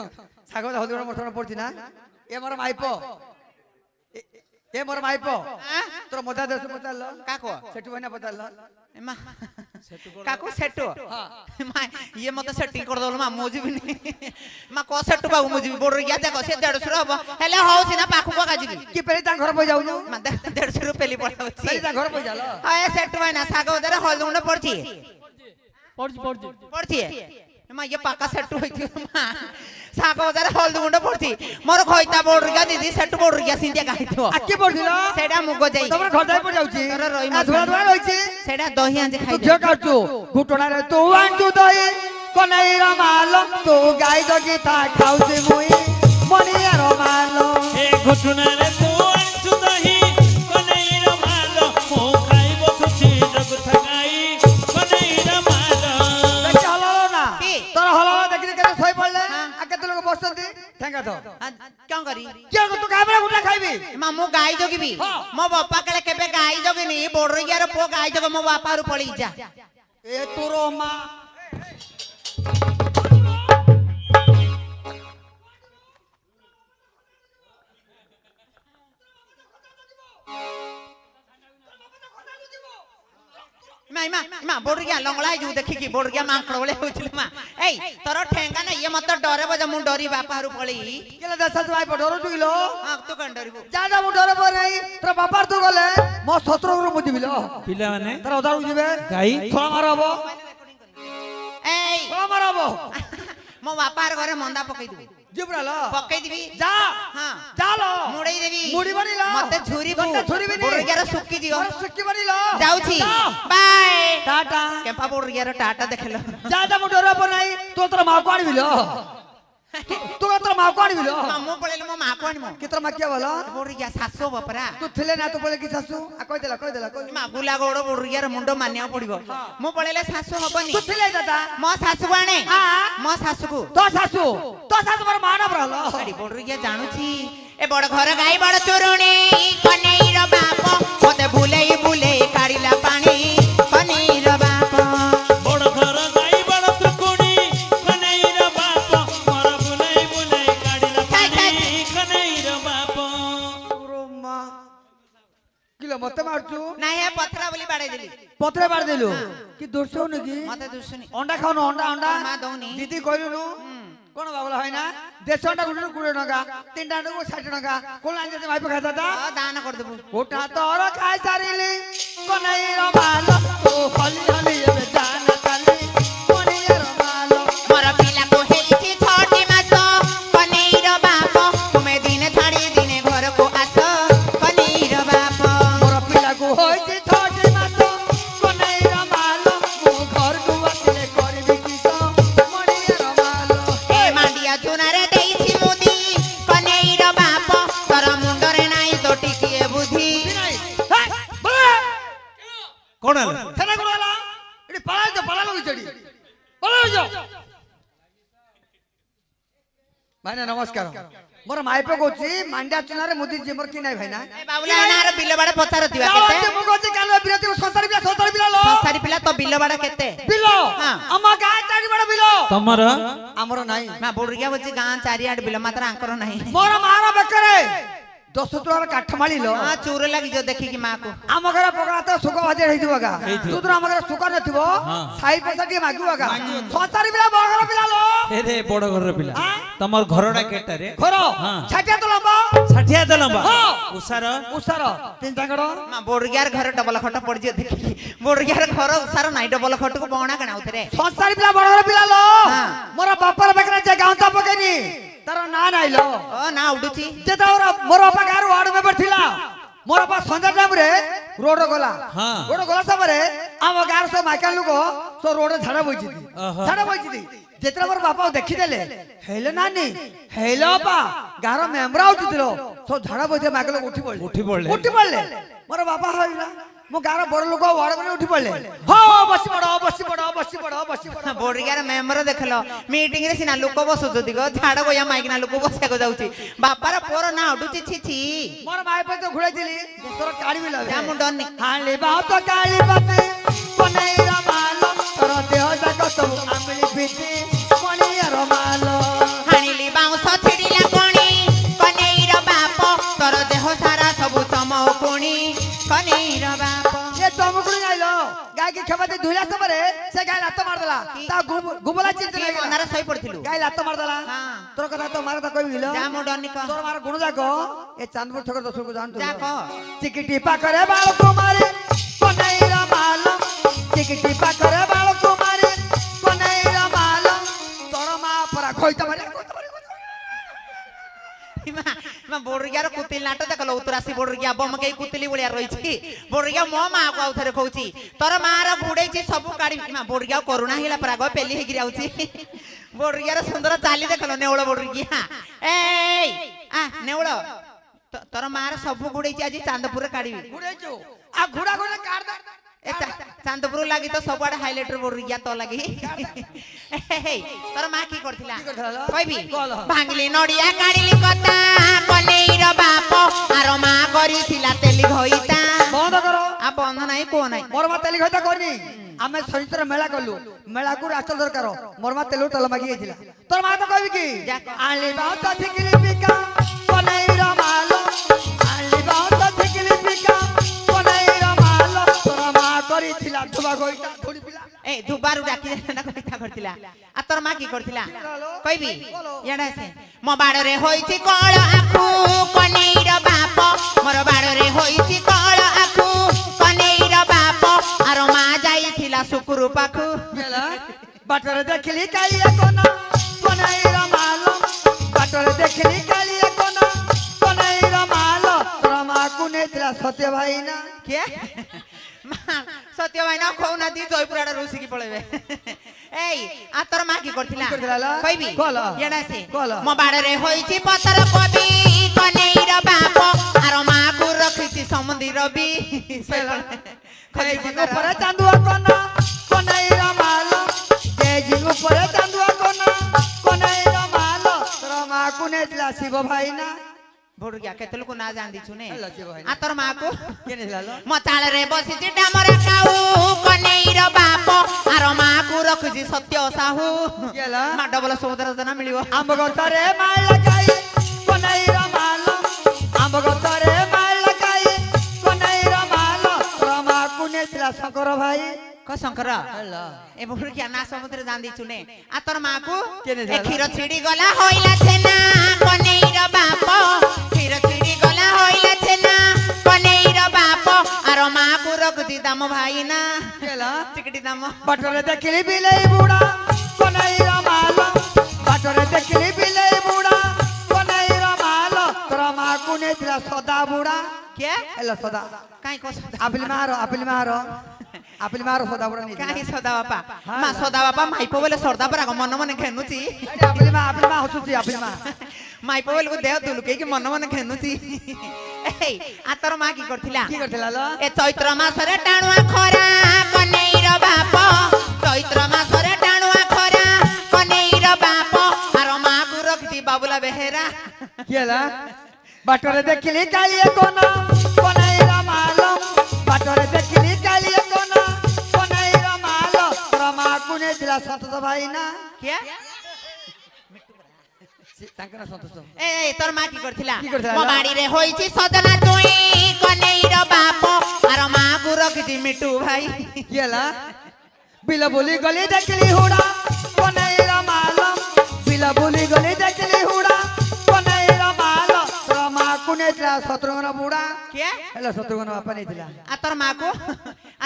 সাগর হলদি গুড়া মশলা পড়ছি না এ মোর মাইপ এ মোর মাইপ আଁ? তোর মজা দেশ পচারল କାକୁ সেটু ভাইনা পচারল ମା କାକୁ ସେଟୁ ମା ଇଏ ମତେ ସେଟିଂ କରିଦଲ ମା ମୁଁ ଯିବିନି ମା କ ସେଟୁ ବାବୁ ମୁଁ ଯିବି ବୋଡରିଆ ଦେଖ ସେ 150 ହବ ହେଲେ ହଉ ସିନା ପାଖକୁ କା ଯିବି কি পেলি তা ঘর বই যাউনু মা 150 পেলি পড়াଉଛି পেলি তা ঘর বই যাল আয় সেটু ভাই না ଶାଗ ବଜାରେ ହଳଦୀ ଗୁଣ୍ଡ ପଡିଛି পড়ছি পড়ছি ପଡିଛି ମା ଇଏ ପାକା ସେଟୁ ହୋଇଥିବ ମା ଶାଗ ବଜାରେ ହଳଦୀ ଗୁଣ୍ଡ ପଡିଛି ମୋର ଖଇତା ବୋଡରିଆ ଦିଦି ସେଟୁ ବୋଡରିଆ ସିନ୍ଦିଆ ଖାଇଥିବ আকি পড়ছিল ସେଇଟା ମୁଗ ଯାଇ তোমার ঘর যাই পড় যাউছি তোর রই আ মাছ ধোলা ধোলা রইছি ସେଇଟା দହି আঞ্জি তু খাই ঝিও কাটছু ঘুটনারে তু আনছু দই কনাইর মাল তু গাই জগি তা খাউছি মুই মনিয়ার মাল এ ঘটনারে তো আনছু দহি কনেইর মাল মো খাই বসুছি জগ থাকাই কনেইর মাল দেখি হলো না কি? তোর হলো দেখি কেন সই পড়লে হ্যাঁ। আকে তো লোক বসନ୍ତି ঠেঙ্গা তো କଣ କରି কি তু কামরা গুটা খাইবি মা ମୁଁ ଗାଈ ଜଗିବି ହଁ। ମୋ ବାପା କାଳେ କେବେ ଗାଈ ଜଗିନି ବୋଡରିଆର ପୁଅ ଗାଈ ଜଗ ମୋ ବାପାରୁ ପଳେଇ ଯା এ তোর মা ମା ବୋଡରିଆ ଲଙ୍ଗଳା ହେଇଯିବୁ ଦେଖିକି ବୋଡରିଆ ମାଙ୍କଡ ଭଳିଆ ହଉছিল ମା ଏଇ ତୋର ଠେଙ୍ଗା ନା ଇଏ ମତେ ଡରେବ ଯେ ମୁଁ ଡରି ବାପାରୁ ପଳେଇ কেলে দেশ ভাই ডরু তুইলো ହଁ ତୁ କଣ ଡରିବୁ যা যা মু ডরে পড় নাই তোর বাপার তু গলে মো শ্বশুর মু দিবিল পিলামানে তোর ওদারু দিবে গাই ছোড়া মার হবো ଏଇ ছোড়া মার হবো ମୋ ବାପାର ଘରେ ମନ୍ଦା ପକେଇ ଦେବି জিবরাল ପକେଇ দিବି যা ହଁ ଚାଲ ମୁଡେଇ ଦେବି ମୁଡି ବନିଲ ମତେ ଝୁରିବୁ ମତେ ଝୁରିବିନି ବୋଡରିଆର ଶୁକି ଯିବ ସୁକି ବନିଲ ଯାଉଛି ବାଏ টাটা କେମ୍ପା ବୋଡରିଆର ଟାଟା ଦେଖିଲ যা যা মু ডরে পড় নাই তোর মা কো আনিবিল ତୁ ତୋର ମା କୁ ଆଣିବି ଲୋ ମୁଁ ପଳେଇଲେ ମୋ ମା କୁ ଆଣିବ କି ତୋର ମା କିଏ ଭଲ ବୋରିଆ ଶାଶୁ ହବ ପରା ତୁ ଥିଲେ ନା ତୁ ପଳେଇ କି ଶାଶୁ କହିଦେଲା ମା ଗୁଲା ଗୋଡ ବୋରିଆର ମୁଣ୍ଡ ମାନିବାକୁ ପଡିବ ମୁଁ ପଳେଇଲେ ଶାଶୁ ହବନି ତୁ ଥିଲେ ଦାଦା ମୋ ଶାଶୁକୁ ଆଣେ ମୋ ଶାଶୁକୁ ତୋ ଶାଶୁ ମୋର ମା ନା ଭଲ ବୋରିଆ ଜାଣୁଛି ଏ ବଡ ଘର ଗାଈ ବଡ ଚୋରୁଣୀ କନେଇର ବାପ ମତେ ବୁଲେଇ ବୁଲେଇ କାଢିଲା ପାଣି କନେଇର ବାପ বড় ঘর গাই বড় তুকুড়ি কনেইর বাপ মর বুলাই বুলাই কাড়িলা পানি কনেইর বাপ মা কিলো মতে মারছু ନାଇଁ ହେ ପଥରା ବୋଲି ବାଡେଇ ଦେଲି পত্রে বার দিলু কি দোষ হউনি কি ମତେ ଦୁଶୁନି অন্ডা খাওনো অন্ডা অন্ডা মা দଉନି দিদি কইলুনু কোন বাবলা হয় না 150 টাকা গুলো 20 টাকা 3 টাকা 60 টাকা কোন আইন যদি মাইপে খাই দাদা ଦାନ କରିଦେବୁ গোটা তোর খাই সারিলি কনাইর মালো তো হলি হলি এবে জানা কালি কনাইর মালো ମୋର ପିଲାକୁ ହେଇଛି 6ଟି ମାସ କନେଇର ବାପ ତୁମେ ଦିନେ ଛାଡି ଦିନେ ଘରକୁ ଆସ କନେଇର ବାପ মোর পিলাকু হইছে 6 মাস ମାଣ୍ଡିଆ ଚୁନାରେ ମୁଦି ଜିମର କି ନାଇଁ ଭାଇ ନା ଏ ବାବୁଲା ଏନାର ବିଲ ବାଡ ପଚାରୁଥିବା ଚାଲ କେତେ ମୁଁ କହୁଛି କାଲ ବିରତି ସଂସାରୀ ପିଲା लो ସାରି ପିଲା ତ ବିଲ ବାଡ କେତେ ବିଲ ହଁ। ଆମ ଗାଁ ଚାରି ବଡ ବିଲ ତମର ଆମର ନାହିଁ ମା ବୁଡିଆ ବଛି ଗାଁ ଚାରିଆଡେ ବିଲ ମାତ୍ର ଆଙ୍କର ନାହିଁ ମୋର ମାର ବେକରେ 10 ତୁଳାର କାଠ ମାଳିଲ ହଁ ଚୁର ଲାଗିଛ ଦେଖିକି ମା କୁ ଆମ ଘର ପକଡ଼ା ତ ସୁଖ ଭାଜେ ହେଇଥିବ ଗା ହେଇଥିବ। ତୁ ତ ଆମ ଘର ସୁଖ ନଥିବ ହଁ। ସାଇ ପଇସା ଟିକେ ମାଗିବ ଗା ସଂସାରୀ ପିଲା ବଡ ଘର ପିଲା लो ଏରେ ବଡ ଘରର ପିଲା ଆଁ? ତମର ଘରଟା କେଟାରେ ଘର ହଁ। ଛାଟିଆ ତ ଲମ୍ବ 60 ତ ଲମ୍ବା ହଁ। ଉଷାର ଉସାର ତିନି ତାଙ୍କର ମା ବୋଡିଆର ଘର ଡବଲ ଖଟ ପଡିଯିବ ଦେଖିକି ବୋଡିଆର ଘର ଉସାର ନାଇଁ ଡବଲ ଖଟକୁ ବଣା କଣା ଉଥରେ ସଂସାରୀ ପିଲା ବଡ ଘର ପିଲା लो ହଁ। ମୋର ବାପାର ବେକରେ ଯେ ଗାଉଁତା ପକେନି ତାର ନା ନାଇଁ लो ଓ ନା ଉଡୁଛି ଯେତେବେଳେ ମୋର ବାପା ଗାଁର ୱାର୍ଡ ମେମ୍ବର ଥିଲା ମୋର ବାପା ସନ୍ଧ୍ୟା ଟାଇମରେ ରୋଡ ଗଲା ହଁ। ରୋଡ ଗଲା ସମୟରେ ଆମ ଗାଁର ସବୁ ମାଇକା ଲୋକ ସବୁ ରୋଡ ଝାଡା ବଇଛି ଓହୋ। ଝାଡା ବଇଛି ଯେତେବେଳେ ମୋର ବାପା ଦେଖିଦେଲେ ହେଲେ ନାନି ହେଲେ ବାପା ଗାଁର ମେମ୍ବର ଆଉଥିଲ ସବୁ ଝାଡା ବଇছে ମାଇକା ଲୋକ ଉଠି ପଡିଲେ। ଉଠି ପଡିଲେ ମୋର ବାପା ହଇଲା ମୋ ଗାଁର ବଡ ଲୋକ ୱାର୍ଡ ମେମ୍ବର ଉଠି ପଡିଲେ ହଁ ବସି ପଡ ବସି ପଡ ବସି ପଡ ବସି ପଡ ବୋଡିଆର ମେମ୍ବର ଦେଖିଲ ମିଟିଂ ରେ ସିନା ଲୋକ ବସୁଛନ୍ତି ଗো ଝାଡ ଗୋୟା ମାଇକିନା ଲୋକ ବସିବାକୁ ଯାଉଛି ବାପାର ପୁଅର ନା ଉଡୁଛି ଛି ଛି ମୋର ମାଇ ପାଇଁ ତ ଘୁରାଇଥିଲି ତୋର କାଢି ବି ଯା ମୁଁ ଡରନି ହାଲି ବାତ କାଳି ବାତେ କନେଇର ମାଲ ତୋର ଦେହ ଯାକ ସବୁ ଆମିଳି ପିଟି କନେଇର ମାଲ ହାଣିଲି ବାଉଁଶ ଛିଡ଼ିଲା କଣି କନେଇର ବାପ ତୋର ଦେହ ସାରା ସବୁ ଚମକୁଣି କନେଇର ବାପ ଏ ତମକୁଳି ନାଇଲ ଗାଈ କି ଖେବାতে ଧୁଇଲା ସମୟରେ ସେ ଗାଈ ଲାତ ମାରଦେଲା ତା ଗୁବଲା ଚିନ୍ତି କିଏ ଲାଗିଲା ମନାରେ ଶୋଇ ପଡିଥିଲୁ ଗାଈ ଲାତ ମାରଦେଲା ହଁ। ତୋର କଥା ତ ମାର କଥା କହିବି ଯା ମୁଁ ଡରନି କହ ତୋର ମାର ଗୁଣ ଯାକ ଏ ଚାନ୍ଦପୁର ଛକ ଦଶକୁ ଜାଣନ୍ତୁ ଯା କହ ଚିକିଟି ପାଖରେ ବାଳ କୁମାରୀ କନେଇର ମାଲ ଚିକିଟି ପାଖରେ ବାଳ କୁମାରୀ କନେଇର ମାଲ ତୋର ମା ପରା ଖଇତା ମାରି ମା ବୋଡିଆର କୁତିଲି ନାଟ ଦେଖଲ ଉତ୍ତରାସି ବୋଡିଆ ବମ କେଇ କୁତିଲି ଭଳିଆ ରହିଛି ବୋଡିଆ ମୋ ମା କୁ ଆଉ ଥରେ କହୁଛି ତୋର ମାର ଘୁଡେଇଛି ସବୁ କାଢି ମା ବୋଡିଆ କରୁଣା ହେଇଲା ପରା ଗో ପେଲି ହେଇକି ଯାଉଛି ବୋଡିଆର ସୁନ୍ଦର ଚାଲି ଦେଖଲ ନେଉଳ ବୋଡିଆ ଏଇ ଆ ନେଉଳ ତୋର ମାର ସବୁ ଘୁଡେଇଛି ଆଜି ଚାନ୍ଦପୁରରେ କାଢିବି ଘୁରେଇଛୁ ଆ ଘୁଡା ଘୁଡା କାଢ ଦେ ଏ ଚାନ୍ଦପୁର ଲାଗି ତ ସବୁଆଡେ ହାଇଲାଇଟର ବୋଡିଆ ତ ଲାଗି ତୋର ମା କି କରିଥିଲା କହିବି ଭାଙ୍ଗିଲି ନଡିଆ କାଢିଲି କତା କନେଇର ବାପ ଆର ମା କରିଥିଲା ତେଲି ଘଇତା ବନ୍ଦ କର ଆ ବନ୍ଧ ନାହିଁ କୁହ ନାହିଁ ମୋର ମା ତେଲି ଘଇତା କରିନି ଆମେ ସରିତ୍ର ମେଳା କଲୁ ମେଳାକୁ ରାସ୍ତା ଦରକାର ମୋର ମା ତେଲୁ ତେଲ ମାଗି ଯାଇଥିଲା ତୋର ମା ତ କହିବି କି ଆଲି ବାତ ଠିକିଲି ପିକା କନେଇର ମାଲ ଆଲି ବାତ ଠିକିଲି ପିକା କନେଇର ମାଲ ତୋର ମା କରିଥିଲା ଧୁବା ଘଇତା ଧୁଡି ପିଲା ଏ ଦୁବାରୁ ଡାକି ନା କଇତା କରିଥିଲା ଆ ତୋର ମା କି କରିଥିଲା କହିବି ଇଆଡେ ଆସେ ମୋ ବାଡରେ ହୋଇଛି କଳ ଆଖୁ କନେଇର ବାପ ମୋର ବାଡରେ ହୋଇଛି କଳ ଆଖୁ କନେଇର ବାପ ଆର ମା ଯାଇଥିଲା ଶୁକୁରୁ ପାଖୁ ହେଲା ବାଟରେ ଦେଖିଲି କାଳିଆ କୋନା କନେଇର ମାଲ ବାଟରେ ଦେଖିଲି କାଳିଆ କୋନା କନେଇର ମାଲ ତୋର ମାକୁ ନେଇଥିଲା ସତ୍ୟ ଭାଇନା କିଏ ସତ୍ୟ ଭାଇନା କହୁନାହାନ୍ତି ଜୟପୁର ଆଡେ ରୁଷିକି ପଳେଇବେ ଏଇ ଆ ତୋର ମା କି କରିଥିଲା କହିବି ଇଆଡେ ଆସେ ମୋ ବାଡରେ ହୋଇଛି ପତର କବି କନେଇର ବାପ ଆର ମା କୁ ରଖିଛି ସମୁଦ୍ର ବି ଉପରେ ଚାନ୍ଦୁଆ କୋନା କନେଇର ମାଲ କେଜି ଉପରେ ଚାନ୍ଦୁଆ କୋନା କନେଇର ମାଲ ତୋର ମାକୁ ନେଇଥିଲା ଶିବ ଭାଇନା ଭୋଡିଆ କେତେ ଲୋକ ନା ଜାଣି ଦେଇଛୁ ନେ ହେଲା ଶିବ ଭାଇନା ଆ ତୋର ମା କୁ କିଏ ନେଇଥିଲା ଲୋ ମୋ ତାଳରେ ବସିଛି ଡାମର କାଉ କନେଇର ବାପ ଆର ମା କୁ ରଖୁଛି ସତ୍ୟ ସାହୁ କିଏ ହେଲା ମା ଡବଲ ସୌଦର ଜନା ମିଳିବ ଆମ୍ବ ଗଛରେ ମାଳ ଲଗାଇ କନେଇର ମାଲ ଆମ୍ବ ଗଛରେ ମାଳ ଲଗାଇ କନେଇର ମାଲ ତୋର ମାକୁ ନେଇଥିଲା ଶଙ୍କର ଭାଇ କ ଶଙ୍କର ହେଲା ଏ ଭୋଡିଆ ନା ସମୁଦ୍ର ଜାଣି ଦେଇଛୁ ନେ ଆ ତୋର ମା କୁ କିଏ ନେଇଥିଲା? ଏ କ୍ଷୀର ଛିଡି ଗଲା ହଇଲା ଛେନା କନେଇର ବାପ କ୍ଷୀର ଛିଡି ଗଲା ହଇଲା ଛେନା କନେଇର ବାପ ଆର ମା କୁ ରଖୁଛି ଦାମ ଭାଇ ନା ହେଲା ଚିକଟି ଦାମ ବାଟରେ ଦେଖିଲି ବିଲେଇ ବୁଢା କନେଇର ମାଲ ବାଟରେ ଦେଖିଲି ବିଲେଇ ବୁଢା କନେଇର ମାଲ ତୋର ମାକୁ ନେଇଥିଲା ସଦା ବୁଢା କିଏ ହେଲା ସଦା କାଇଁ କସ ଆପିଲି ମାର ସଦା ବୁଢା ନେଇଥିଲା କାହିଁ ସଦା ବାପା ମା ସଦା ବାପା ମାଇପ ବୋଲେ ସର୍ଦା ପରା ମନ ମନେ ଘେନୁଛି ଆପିଲି ମା ହସୁଛି ଆପିଲି ମା ମାଇପ ବୋଲେ ଦେହ ଦୁଲୁକେଇକି ମନ ମନେ ଘେନୁଛି ଏଇ ଆ ତୋର ମା କି କରିଥିଲା কি করছিলা লো ଏ ଚୈତ୍ର ମାସରେ ଟାଣୁଆ ଖରା କନେଇର ବାପ ଚୈତ୍ର ମାସରେ ଟାଣୁଆ ଖରା କନେଇର ବାପ ଆର ମା କୁ ରଖିଛି ବାବୁଲା ବେହେରା কি হলা ବାଟରେ ଦେଖିଲି କାଳିଏ କୋନା କନେଇର ମାଲ ବାଟରେ ଦେଖିଲି କାଳିଏ କୋନା କନେଇର ମାଲ ତୋର ମାକୁ ନେଇଥିଲା ସନ୍ତୋଷ ଭାଇନା କିଏ ତାଙ୍କର ସନ୍ତୋଷ ଏ তোর মা কি করছিলা কি করছিলা? মো বাড়িরে হইছি সজনা তুই কনেইর বাপ আর মা কু রখিছি মিটু ভাই কি ହେଲା বিল বুলি গলি দেখলি হুড়া কনেইর মাল বিল বুলি গলি দেখলি হুড়া কনেইর মাল তোর মাକୁ ନେଇଥିଲା ଶତ୍ରୁଘ୍ନ ବୁଢା কে ହେଲା ଶତ୍ରୁଘ୍ନ ବାପା ନେଇଥିଲା আর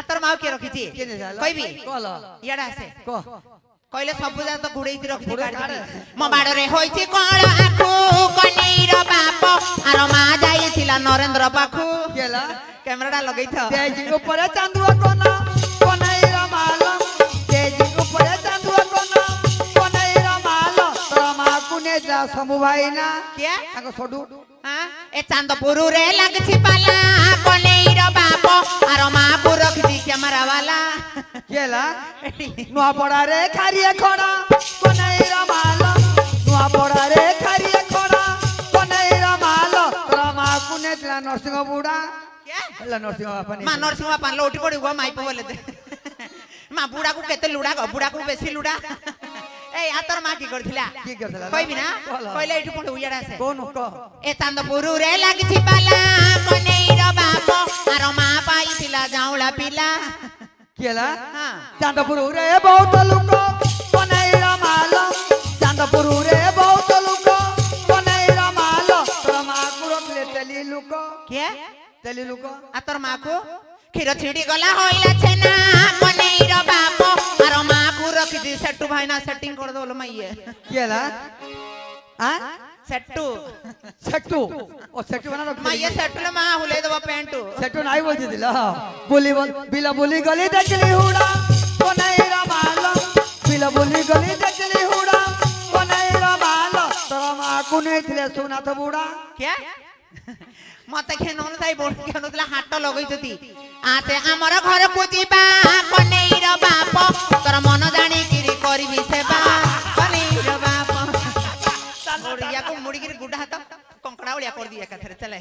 তোর মা কে রখিছি କିଏ ନେଇଥିଲା কইবি କଲ ইয়াডা আছে କହ কইলে সবু যা তো ঘুড়েইছি রখিছি ঘুড়ে কাটি কাটে। মো বাড়রে হইছি কল আখু কনেইর বাপ আর মা যাইছিলা নরেন্দ্র পাখু কি ହେଲା ক্যামেরাটা লগাইছ তেজি উপরে চান্দুয়া কোনা কনেইর মাল তেজি উপরে চান্দুয়া কোনা কনেইর মাল তোর মাକୁ ନେଇଥିଲା ଶମ୍ଭୁ ଭାଇନା কে ତାଙ୍କ ସଡୁ হ্যাঁ এ চান্দপুরু রে লাগছি পালা কনেইর বাপ আর মা কু রখিছি ক্যামেরা वाला কি ହେଲା ନୂଆପଡ଼ାରେ ଖାରିଏ ଖଡ଼ା କନେଇର ମାଲ ନୂଆପଡ଼ାରେ ଖାରିଏ ଖଡ଼ା କନେଇର ମାଲ ତୋର ମାକୁ ନେଇଥିଲା ନରସିଂହ ବୁଢା কে ହେଲା ନରସିଂହ ବାପା মা ନେଇଥିଲା নরসিংহ পান লোটি পড়ি গো মাইপ বলে দে মা বুড়াকু কেতে লুড়া গো বুড়াকু বেশি লুড়া এই আতর মা কি করছিলা কি করছিলা? কইবি না বল। কইলে এটু পড়ে উইয়াড়া আছে কোন কহ এ চান্দপুরু রে লাগছি পালা কনেইর বাপ আর মা পাইছিলা জাউলা পিলা কি ହେଲା হ্যাঁ ଚାନ୍ଦପୁରରେ ବହୁତ ଲୋକ କନେଇର ମାଲ ଚାନ୍ଦପୁରରେ ବହୁତ ଲୋକ କନେଇର ମାଲ ତୋର ମାକୁ ରଖିଲେ ତେଲି ଲୋକ কে ତେଲି ଲୋକ আতর মা কু ক্ষীর ছিড়ি গলা হইলা ছেনা কনেইর বাপ আর মা কু রখিছি সেটু ভাইনা সেটিং করে দলো মাইয়ে কি ହେଲା আ সেটু সেটু ও সেটু বানা রখি মাইয়ে সেটুলে মা হুলে দেব প্যান্টু সেটু নাই বলছিছিল বুলি বল বিলা বুলি গলি দেখলি হুড়া কনেইর মাল বিলা বুলি গলি দেখলি হুড়া কনেইর মাল তোর মাକୁ ନେଇଥିଲେ ସୁନାଥ ବୁଢା কে মতে খেনন তাই বল কেন দিলা হাট লগাইছতি আতে আমার ঘর পুজিবা কনেইর বাপ তোর মন জানি কিরি করিবি সেবা কনেইর বাপ মুড়িয়া কো মুড়ি কিরি গুডা হাত কঙ্কড়া ওলিয়া কর দিয়া একাথরে চলে